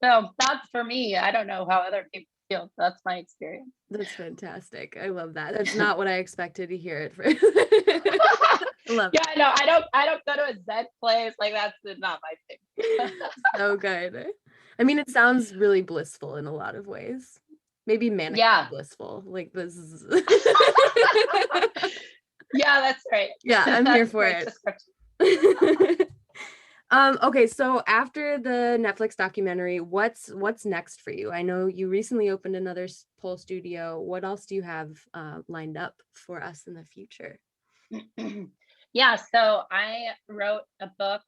So that's for me. I don't know how other people feel. That's my experience. That's fantastic. I love that. That's not what I expected to hear it for. I love yeah, no, I don't go to a Zen place. Like, that's not my thing. So good. I mean, it sounds really blissful in a lot of ways. Maybe manically blissful. Like, this is yeah, that's right. Yeah, I'm here for it. Okay, so after the Netflix documentary, what's next for you? I know you recently opened another pole studio. What else do you have lined up for us in the future? Yeah, so I wrote a book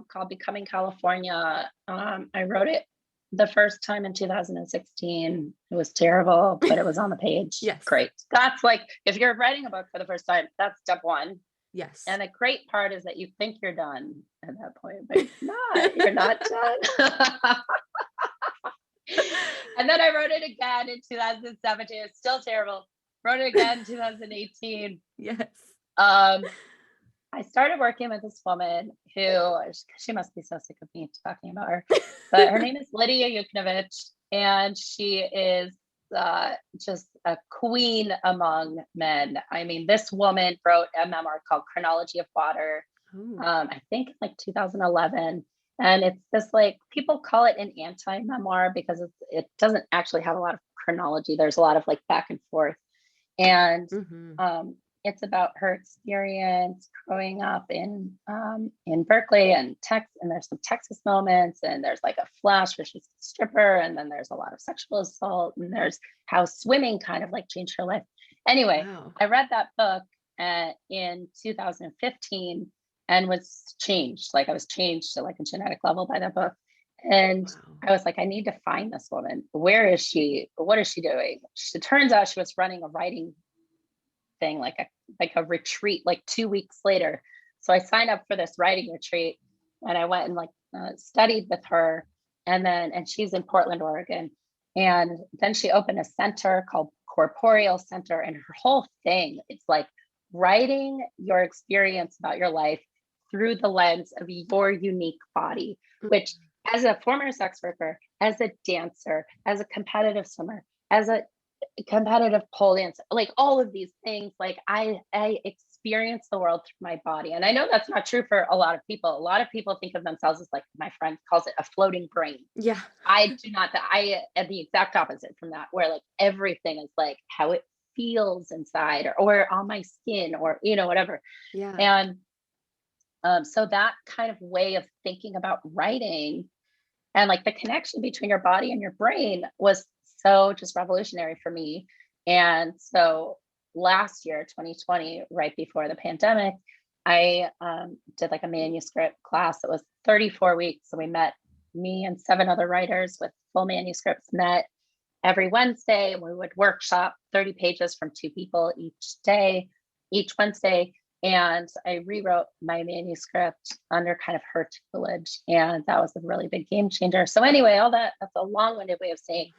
called Becoming California. I wrote it the first time in 2016. It was terrible, but it was on the page. Yes. Great. That's like, if you're writing a book for the first time, that's step one. Yes. And the great part is that you think you're done at that point, but you're not done. And then I wrote it again in 2017. It's still terrible. Wrote it again in 2018. Yes. I started working with this woman who, she must be so sick of me talking about her, but her name is Lydia Yuknovich, and she is just a queen among men. I mean, this woman wrote a memoir called Chronology of Water, I think in like 2011. And it's this, like, people call it an anti-memoir because it doesn't actually have a lot of chronology. There's a lot of like back and forth. And it's about her experience growing up in Berkeley and there's some Texas moments, and there's like a flash where she's a stripper, and then there's a lot of sexual assault, and there's how swimming kind of like changed her life. Anyway, wow. I read that book in 2015 and was changed. Like, I was changed to like a genetic level by that book. And wow. I was like, I need to find this woman. Where is she? What is she doing? It turns out she was running a writing thing, like a retreat, like 2 weeks later. So I signed up for this writing retreat, and I went and like studied with her, and she's in Portland, Oregon. And then she opened a center called Corporeal Center, and her whole thing is like writing your experience about your life through the lens of your unique body, which, as a former sex worker, as a dancer, as a competitive swimmer, as a competitive pole dancer, like all of these things, like I experience the world through my body. And I know that's not true for a lot of people. A lot of people think of themselves as, like, my friend calls it, a floating brain. Yeah. I do not. I am the exact opposite from that, where like everything is like how it feels inside, or on my skin, or whatever. Yeah. And so that kind of way of thinking about writing, and like the connection between your body and your brain, was so just revolutionary for me. And so last year, 2020, right before the pandemic, I did like a manuscript class. It was 34 weeks. So me and 7 other writers with full manuscripts met every Wednesday. We would workshop 30 pages from 2 people each Wednesday. And I rewrote my manuscript under kind of her tutelage. And that was a really big game changer. So anyway, that's a long-winded way of saying,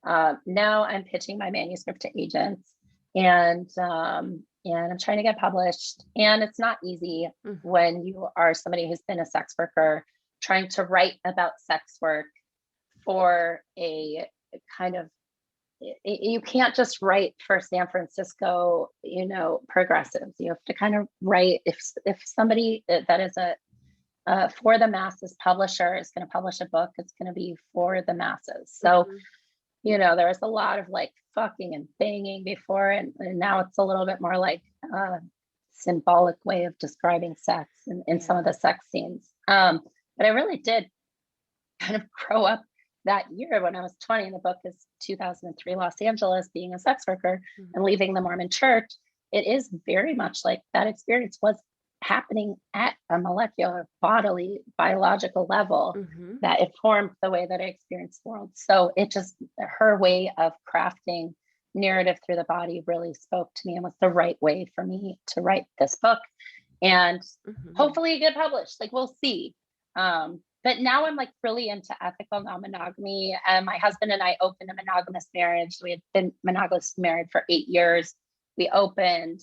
now I'm pitching my manuscript to agents, and I'm trying to get published. And it's not easy when you are somebody who's been a sex worker, trying to write about sex work for a kind of, you can't just write for San Francisco, progressives. You have to kind of write, if somebody that is a for the masses publisher is going to publish a book, it's going to be for the masses. So, there was a lot of like fucking and banging before, and now it's a little bit more like a symbolic way of describing sex in some of the sex scenes. But I really did kind of grow up that year when I was 20. The book is 2003 Los Angeles, being a sex worker and leaving the Mormon church. It is very much like that experience was happening at a molecular, bodily, biological level that informed the way that I experienced the world. So her way of crafting narrative through the body really spoke to me, and was the right way for me to write this book, and hopefully get published. Like, we'll see. But now I'm like really into ethical non-monogamy. And my husband and I opened a monogamous marriage. We had been monogamous married for 8 years. We opened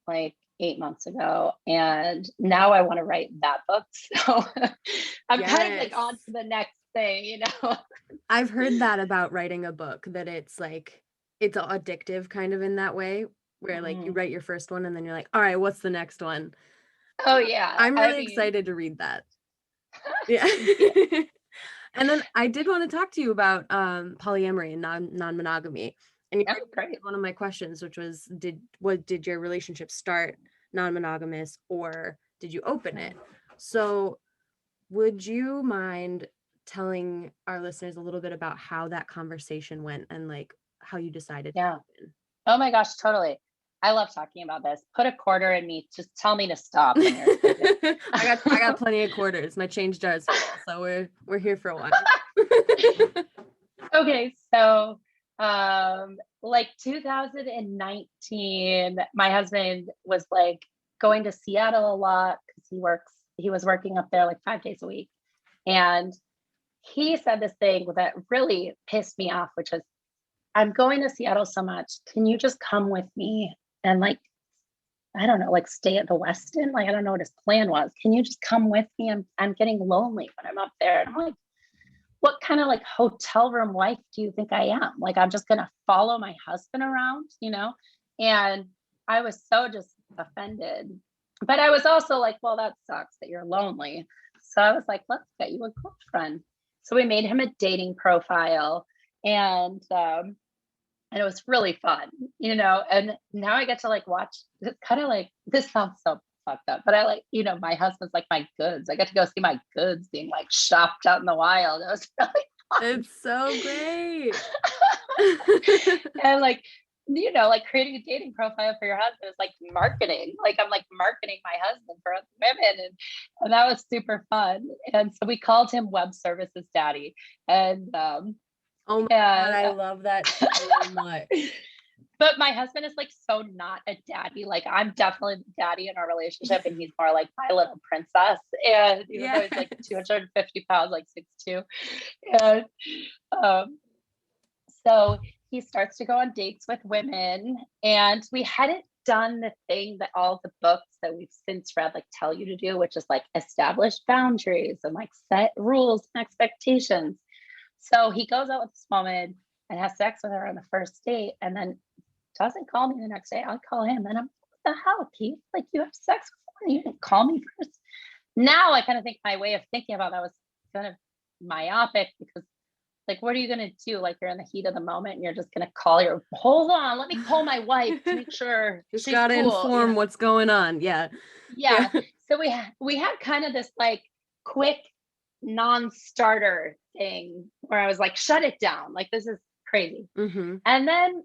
like 8 months ago. And now I want to write that book. So I'm kind of like on to the next thing, you know? I've heard that about writing a book, that it's like, it's addictive kind of in that way, where like you write your first one and then you're like, all right, what's the next one? Oh yeah. I'm really excited to read that. Yeah. And then I did want to talk to you about polyamory and non-monogamy. And you great. one of my questions, which was, did your relationship start non-monogamous, or did you open it? So would you mind telling our listeners a little bit about how that conversation went and like how you decided to open? Oh my gosh, totally. I love talking about this. Put a quarter in me. Just tell me to stop when you're I got plenty of quarters. My change jars full, so we're here for a while. Okay, so like 2019, my husband was like going to Seattle a lot because he was working up there like 5 days a week. And he said this thing that really pissed me off, which is, I'm going to Seattle so much. Can you just come with me and like, I don't know, like stay at the Westin? Like, I don't know what his plan was. Can you just come with me? I'm getting lonely when I'm up there. And I'm like, what kind of like hotel room wife do you think I am? Like, I'm just going to follow my husband around, you know? And I was so just offended. But I was also like, well, that sucks that you're lonely. So I was like, let's get you a girlfriend. So we made him a dating profile, and it was really fun, you know? And now I get to like watch, it's kind of like, this sounds so fucked up, but I like, you know, my husband's like my goods. I get to go see my goods being like shopped out in the wild. It was really fun. It's so great. And like, you know, like creating a dating profile for your husband is like marketing. Like I'm like marketing my husband for other women. And that was super fun. And so we called him Web Services Daddy. And oh my God, I love that so much. But my husband is like so not a daddy. Like I'm definitely the daddy in our relationship, and he's more like my little princess. And even though he's like 250 pounds, like 6'2". And so he starts to go on dates with women, and we hadn't done the thing that all the books that we've since read like tell you to do, which is like establish boundaries and like set rules and expectations. So he goes out with this woman and has sex with her on the first date, and then doesn't call me the next day. I'll call him, and I'm, what the hell, Keith? Like, you have sex with me, you didn't call me first. Now I kind of think my way of thinking about that was kind of myopic, because like, what are you going to do? Like, you're in the heat of the moment and you're just going to call hold on, let me call my wife to make sure she's got to inform what's going on. Yeah. So we had kind of this like quick non-starter thing where I was like, shut it down. Like, this is crazy. And then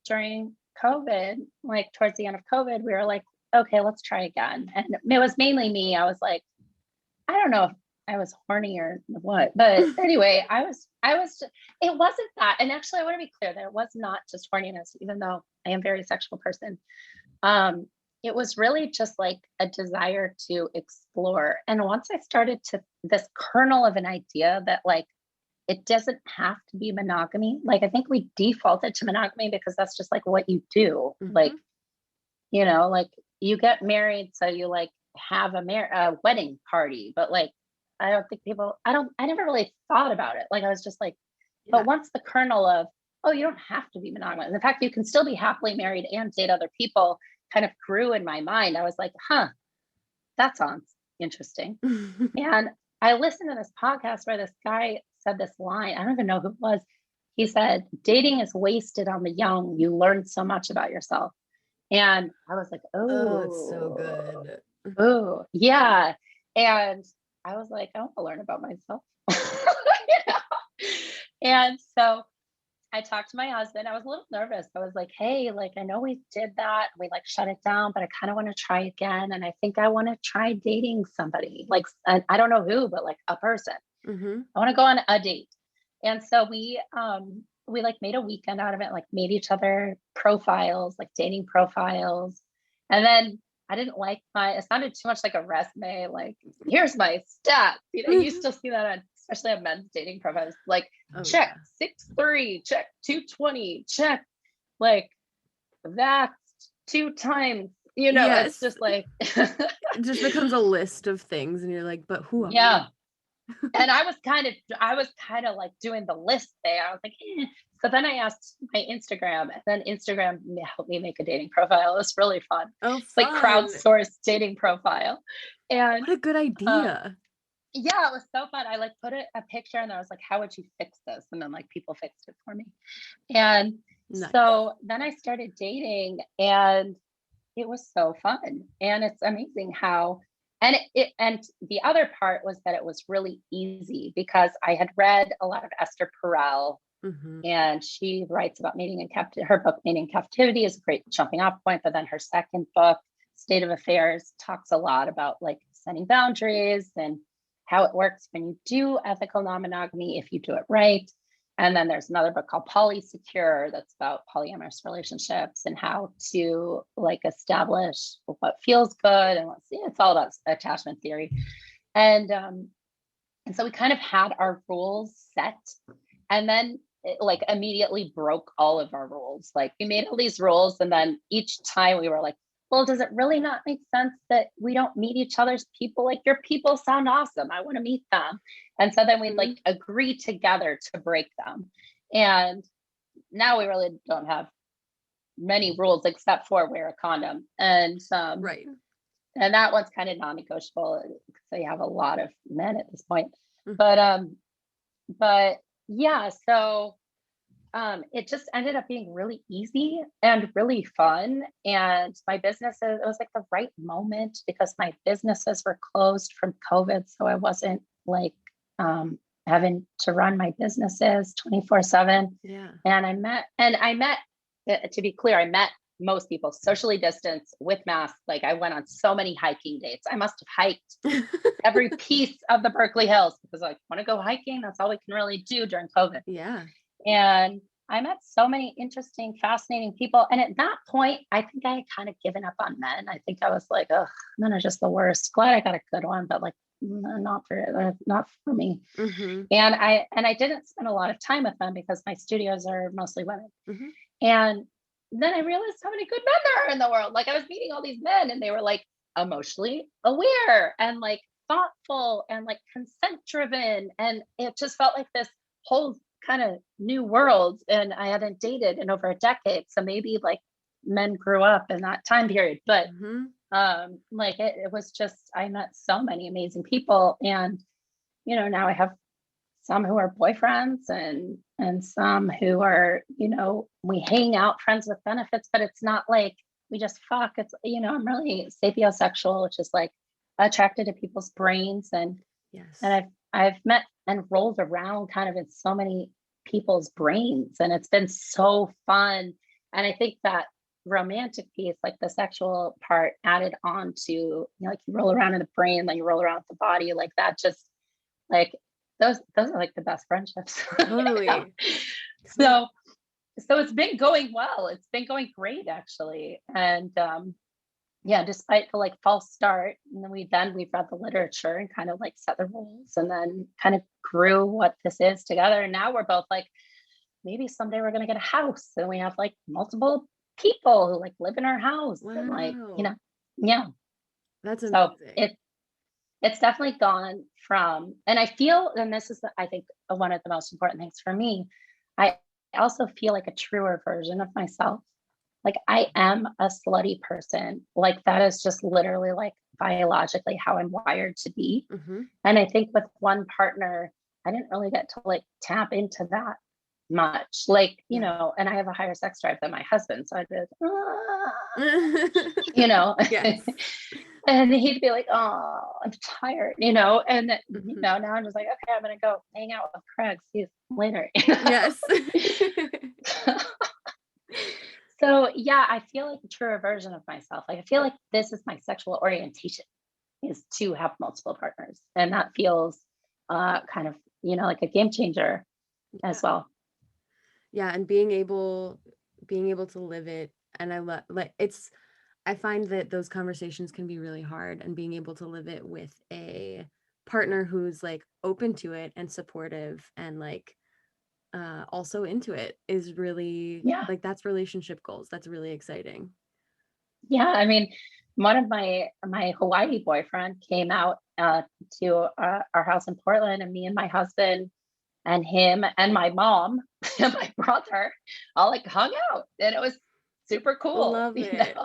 during COVID, like towards the end of COVID, we were like, okay, let's try again. And it was mainly me. I was like, I don't know if I was horny or what, but anyway, I was, it wasn't that. And actually I want to be clear that it was not just horniness, even though I am a very sexual person. It was really just like a desire to explore. And once I started to this kernel of an idea that like, it doesn't have to be monogamy. Like, I think we defaulted to monogamy because that's just like what you do. Like, you know, like you get married, so you like have a wedding party, but like, I don't think I never really thought about it. Like, I was just like, but once the kernel of, oh, you don't have to be monogamous. In fact, you can still be happily married and date other people kind of grew in my mind. I was like, that sounds interesting. And I listened to this podcast where this guy said this line. I don't even know who it was. He said, dating is wasted on the young. You learn so much about yourself. And I was like, oh, it's so good. Oh, yeah. And I was like, I want to learn about myself. You know? And so I talked to my husband. I was a little nervous. I was like, hey, like, I know we did that. We like shut it down, but I kind of want to try again. And I think I want to try dating somebody, like, I don't know who, but like a person. I want to go on a date. And so we like made a weekend out of it, like made each other profiles, like dating profiles. And then I didn't like it sounded too much like a resume. Like, here's my stats. You know, you still see that on, especially on men's dating profiles, like check 6'3", check 220, check like that's 2 times It's Yes. just like, It just becomes a list of things and you're like, but who are yeah. we? And I was kind of like doing the list there. I was like, eh. So then I asked my Instagram, and then Instagram helped me make a dating profile. It was really fun. Oh, It's like fun. crowdsourced dating profile. And What a good um, idea. yeah, it was so fun. I like put a picture and I was like, how would you fix this? And then like people fixed it for me. And Nice. so then I started dating, and it was so fun. And it's amazing how, and and the other part was that it was really easy because I had read a lot of Esther Perel, Mm-hmm. and she writes about mating in captivity. Her book, Mating in Captivity, is a great jumping off point. But then her second book, State of Affairs, talks a lot about like setting boundaries and how it works when you do ethical non-monogamy, if you do it right. And then there's another book called Polysecure that's about polyamorous relationships and how to like establish what feels good and what's, it's all about attachment theory. And so we kind of had our rules set, and then it, like immediately broke all of our rules. Like we made all these rules, and then each time we were like, well, does it really not make sense that we don't meet each other's people? Like your people sound awesome. I want to meet them. And so then we'd like agree together to break them. And now we really don't have many rules except for wear a condom. And Right. and that one's kind of non-negotiable. So you have a lot of men at this point. Mhm. But yeah, so it just ended up being really easy and really fun. And my businesses, it was like the right moment because my businesses were closed from COVID. So I wasn't like having to run my businesses 24/7. Yeah. And I met, to be clear, I met most people socially distanced with masks. Like I went on so many hiking dates. I must have hiked every piece of the Berkeley Hills because I want to go hiking. That's all we can really do during COVID. Yeah. And I met so many interesting, fascinating people. And at that point, I think I had kind of given up on men. I think I was like, oh, men are just the worst. Glad I got a good one, but like not for me. Mm-hmm. And I didn't spend a lot of time with them because my studios are mostly women. Mm-hmm. And then I realized how many good men there are in the world. Like I was meeting all these men, and they were like emotionally aware and like thoughtful and like consent driven. And it just felt like this whole kind of new world. And I hadn't dated in over a decade. So maybe like men grew up in that time period. But like it was just, I met so many amazing people. And, now I have some who are boyfriends and some who are, we hang out, friends with benefits, but it's not like we just fuck. It's, I'm really sapiosexual, which is like attracted to people's brains. And Yes. and I've met and rolled around kind of in so many people's brains, and it's been so fun. And I think that romantic piece, like the sexual part added on to, like you roll around in the brain, then you roll around with the body, like that just like those are like the best friendships. Totally. So it's been going well. It's been going great actually. And yeah, despite the like false start, and then we've read the literature and kind of like set the rules, and then kind of grew what this is together. And now we're both like, maybe someday we're gonna get a house, and we have like multiple people who like live in our house. Wow. And like, yeah. That's So amazing. it's definitely gone from, and I feel, and this is I think one of the most important things for me, I also feel like a truer version of myself. Like I am a slutty person. Like that is just literally like biologically how I'm wired to be. Mm-hmm. And I think with one partner, I didn't really get to like tap into that much. Like, and I have a higher sex drive than my husband. So I'd be like, Yes. and he'd be like, oh, I'm tired, and now I'm just like, okay, I'm gonna go hang out with Craig. See you later. Yes. So yeah, I feel like a truer version of myself. Like I feel like this is my sexual orientation, is to have multiple partners. And that feels kind of, like a game changer as well. Yeah, and being able to live it, and I find that those conversations can be really hard, and being able to live it with a partner who's like open to it and supportive and like also into it is really like that's relationship goals. That's really exciting. Yeah, I mean, one of my Hawaii boyfriend came out to our house in Portland, and me and my husband and him and my mom and my brother all like hung out, and it was super cool, Love it.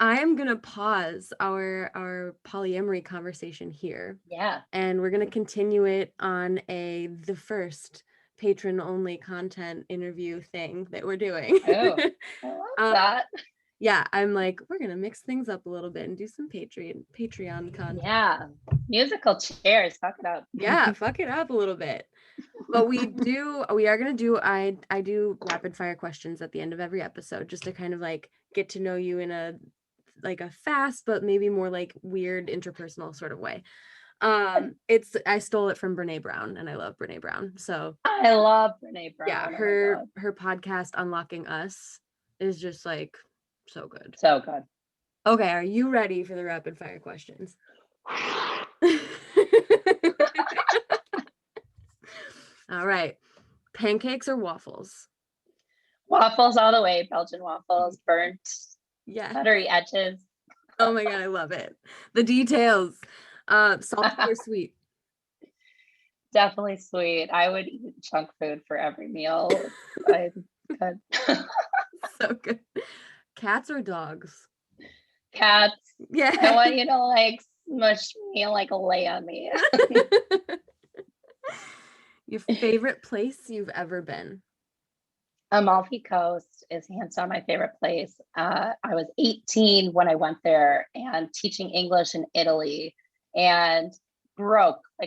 I am gonna pause our polyamory conversation here. Yeah. And we're gonna continue it on the first patron only content interview thing that we're doing. Oh, I love that. Yeah, I'm like, we're gonna mix things up a little bit and do some Patreon content. Yeah. Musical chairs, fuck it up. Yeah, fuck it up a little bit. But we are gonna do I do rapid fire questions at the end of every episode just to kind of like get to know you in a fast but maybe more like weird interpersonal sort of way. I stole it from Brene Brown, and I love Brene Brown. So I love Brene Brown. yeah, her podcast Unlocking Us is just like so good. So good. Okay, are you ready for the rapid fire questions? All right. Pancakes or waffles? Waffles all the way. Belgian waffles, burnt, Yeah, buttery edges. Oh my God, I love it. The details. Salty or sweet? Definitely sweet. I would eat junk food for every meal. I could. So good. Cats or dogs? Cats. Yeah. I want you to like smush me and like lay on me. Your favorite place you've ever been? Amalfi Coast is hands down my favorite place. I was 18 when I went there and teaching English in Italy, and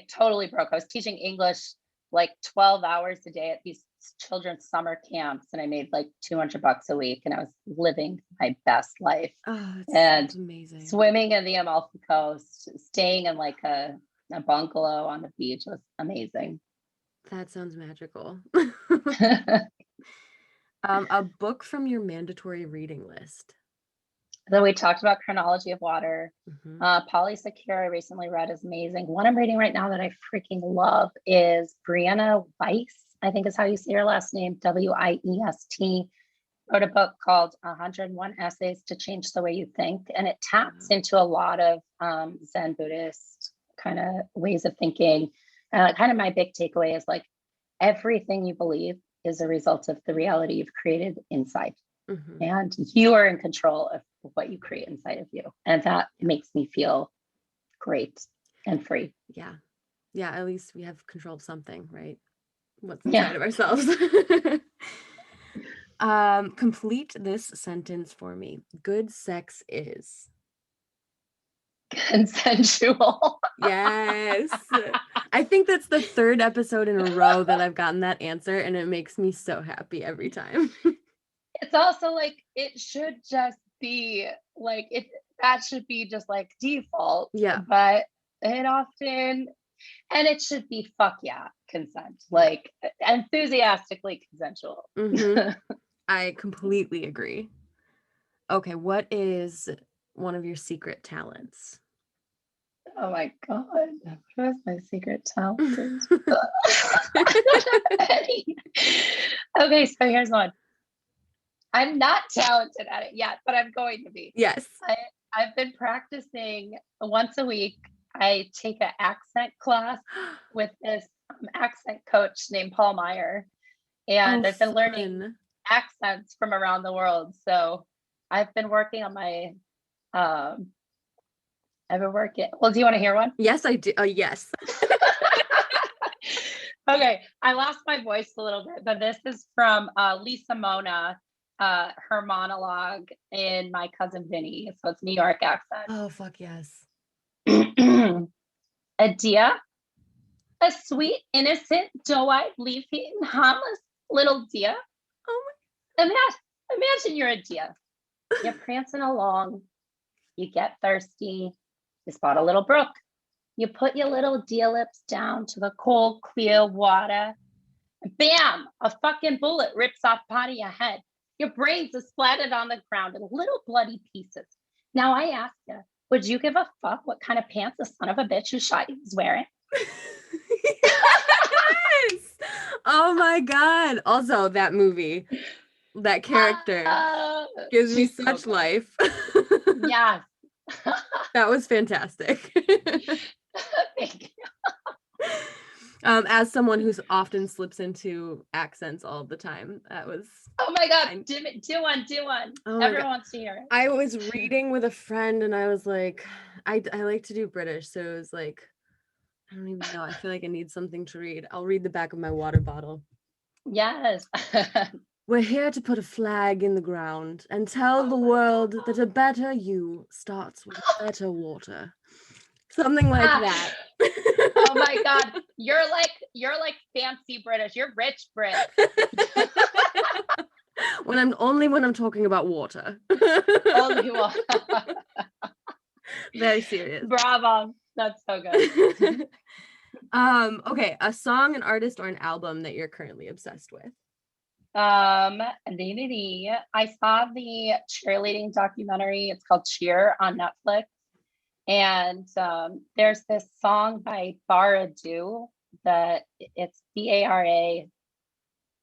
totally broke. I was teaching English like 12 hours a day at these children's summer camps, and I made like $200 a week, and I was living my best life. Oh, and amazing. Swimming in the Amalfi Coast, staying in like a bungalow on the beach was amazing. That sounds magical. A book from your mandatory reading list. So we talked about Chronology of Water. Polly Secure I recently read is amazing. One I'm reading right now that I freaking love is Brianna Weiss, I think is how you say her last name, Wiest. Wrote a book called 101 Essays to Change the Way You Think. And it taps into a lot of Zen Buddhist kind of ways of thinking. Kind of my big takeaway is like everything you believe is a result of the reality you've created inside. And you are in control of what you create inside of you. And that makes me feel great and free. Yeah. Yeah. At least we have control of something, right? What's inside of ourselves. Complete this sentence for me. Good sex is consensual. Yes. I think that's the third episode in a row that I've gotten that answer, and it makes me so happy every time. It's also like it should just be like that should be just like default. Yeah. But it often, and it should be fuck yeah, consent, like enthusiastically consensual. I completely agree. Okay, what is one of your secret talents? Oh my God, what is my secret talent? I don't have any. Okay, so here's one. I'm not talented at it yet, but I'm going to be. Yes. I've been practicing once a week. I take an accent class with this accent coach named Paul Meyer. And I've been learning accents from around the world. So I've been working on my, well, do you want to hear one? Yes, I do. Yes. Okay. I lost my voice a little bit, but this is from Lisa Mona, her monologue in My Cousin Vinny. So it's New York accent. Oh, fuck yes. A dear, a sweet, innocent, doe-eyed, leaf-eating, harmless little deer. Oh my. Imagine you're a deer. You're prancing along. You get thirsty. You spot a little brook. You put your little deer lips down to the cold, clear water. And bam! A fucking bullet rips off part of your head. Your brains are splattered on the ground in little bloody pieces. Now I ask you, would you give a fuck what kind of pants the son of a bitch who shot you was wearing? Yes! Oh my God. Also, that movie. that character gives me such life. Yes. That was fantastic. Thank you. As someone who often slips into accents all the time, that was... Oh my God, do one. Oh Everyone wants to hear it. I was reading with a friend and I was like, I like to do British, so it was like, I don't even know. I feel like I need something to read. I'll read the back of my water bottle. Yes. We're here to put a flag in the ground and tell the world that a better you starts with better water. Something like that. Oh my God. You're like fancy British. You're rich Brit. when I'm talking about water. Only water. Very serious. Bravo. That's so good. Okay, a song, an artist, or an album that you're currently obsessed with. I saw the cheerleading documentary. It's called Cheer on Netflix. And there's this song by Baradu that it's Bara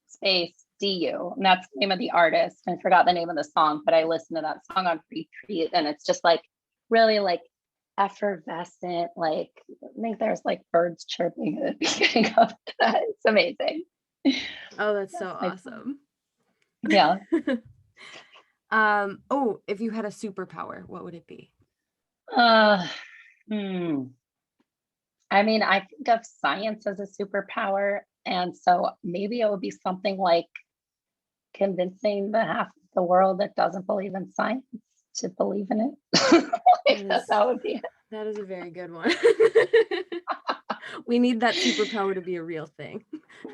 space DU. And that's the name of the artist. I forgot the name of the song, but I listened to that song on repeat. And it's just like really like effervescent. Like I think there's like birds chirping at the beginning of that. It's amazing. Oh, that's so awesome. Yeah. Oh, if you had a superpower, what would it be? I mean, I think of science as a superpower. And so maybe it would be something like convincing the half of the world that doesn't believe in science to believe in it. That would be it. That is a very good one. We need that superpower to be a real thing.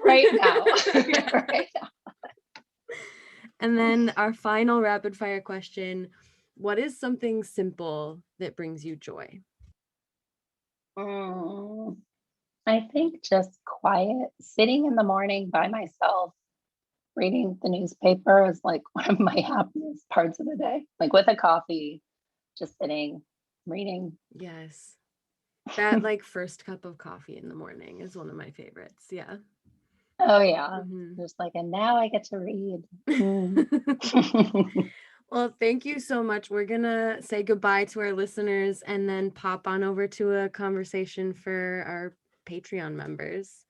Right now. Yeah. Right now. And then our final rapid fire question. What is something simple that brings you joy? I think just quiet, sitting in the morning by myself, reading the newspaper is like one of my happiest parts of the day. Like with a coffee, just sitting, reading. Yes. That like first cup of coffee in the morning is one of my favorites. Yeah. Oh yeah. Just like, and now I get to read. Well, thank you so much. We're going to say goodbye to our listeners and then pop on over to a conversation for our Patreon members.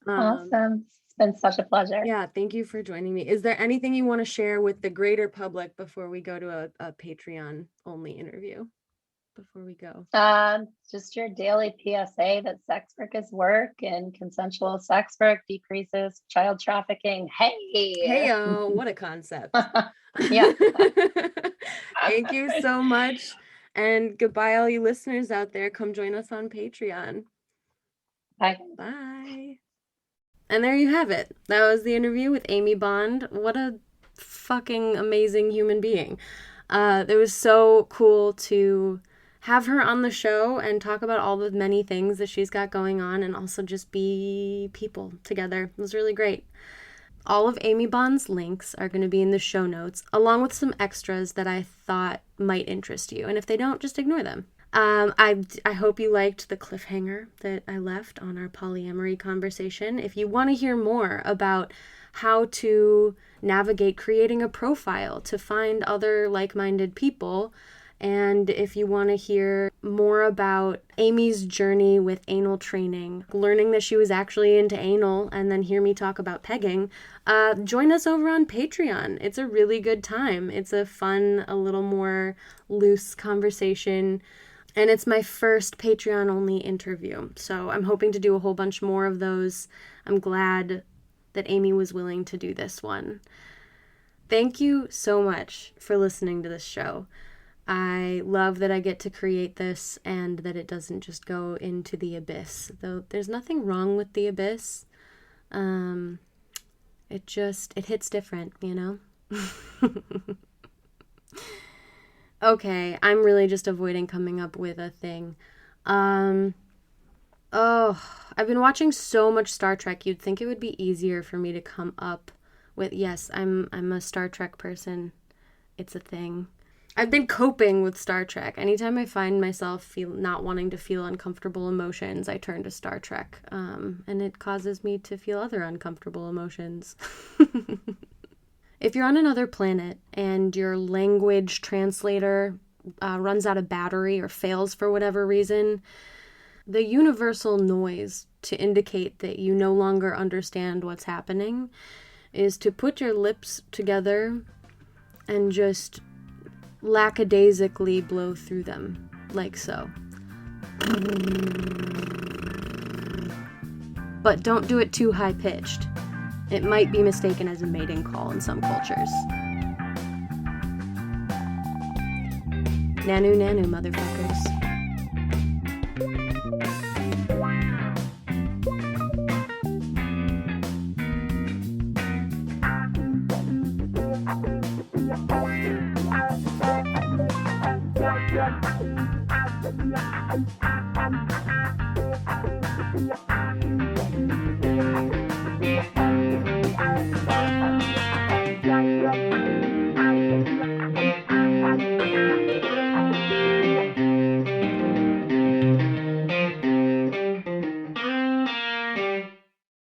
Awesome. It's been such a pleasure. Yeah, thank you for joining me. Is there anything you want to share with the greater public before we go to a Patreon only interview? Before we go? Just your daily PSA that sex work is work and consensual sex work decreases child trafficking. Hey-o, what a concept. Yeah. Thank you so much. And goodbye, all you listeners out there. Come join us on Patreon. Bye. Bye. And there you have it. That was the interview with Amy Bond. What a fucking amazing human being. It was so cool to have her on the show and talk about all the many things that she's got going on and also just be people together. It was really great. All of Amy Bond's links are going to be in the show notes, along with some extras that I thought might interest you. And if they don't, just ignore them. I hope you liked the cliffhanger that I left on our polyamory conversation. If you want to hear more about how to navigate creating a profile to find other like-minded people, and if you want to hear more about Amy's journey with anal training, learning that she was actually into anal, and then hear me talk about pegging, join us over on Patreon. It's a really good time. It's a fun, a little more loose conversation. And it's my first Patreon-only interview. So I'm hoping to do a whole bunch more of those. I'm glad that Amy was willing to do this one. Thank you so much for listening to this show. I love that I get to create this and that it doesn't just go into the abyss. Though there's nothing wrong with the abyss. It hits different, you know? Okay, I'm really just avoiding coming up with a thing. I've been watching so much Star Trek, you'd think it would be easier for me to come up with, yes, I'm a Star Trek person. It's a thing. I've been coping with Star Trek. Anytime I find myself not wanting to feel uncomfortable emotions, I turn to Star Trek, and it causes me to feel other uncomfortable emotions. If you're on another planet and your language translator runs out of battery or fails for whatever reason, the universal noise to indicate that you no longer understand what's happening is to put your lips together and just lackadaisically blow through them, like so. But don't do it too high-pitched. It might be mistaken as a mating call in some cultures. Nanu nanu, motherfuckers. Yeah.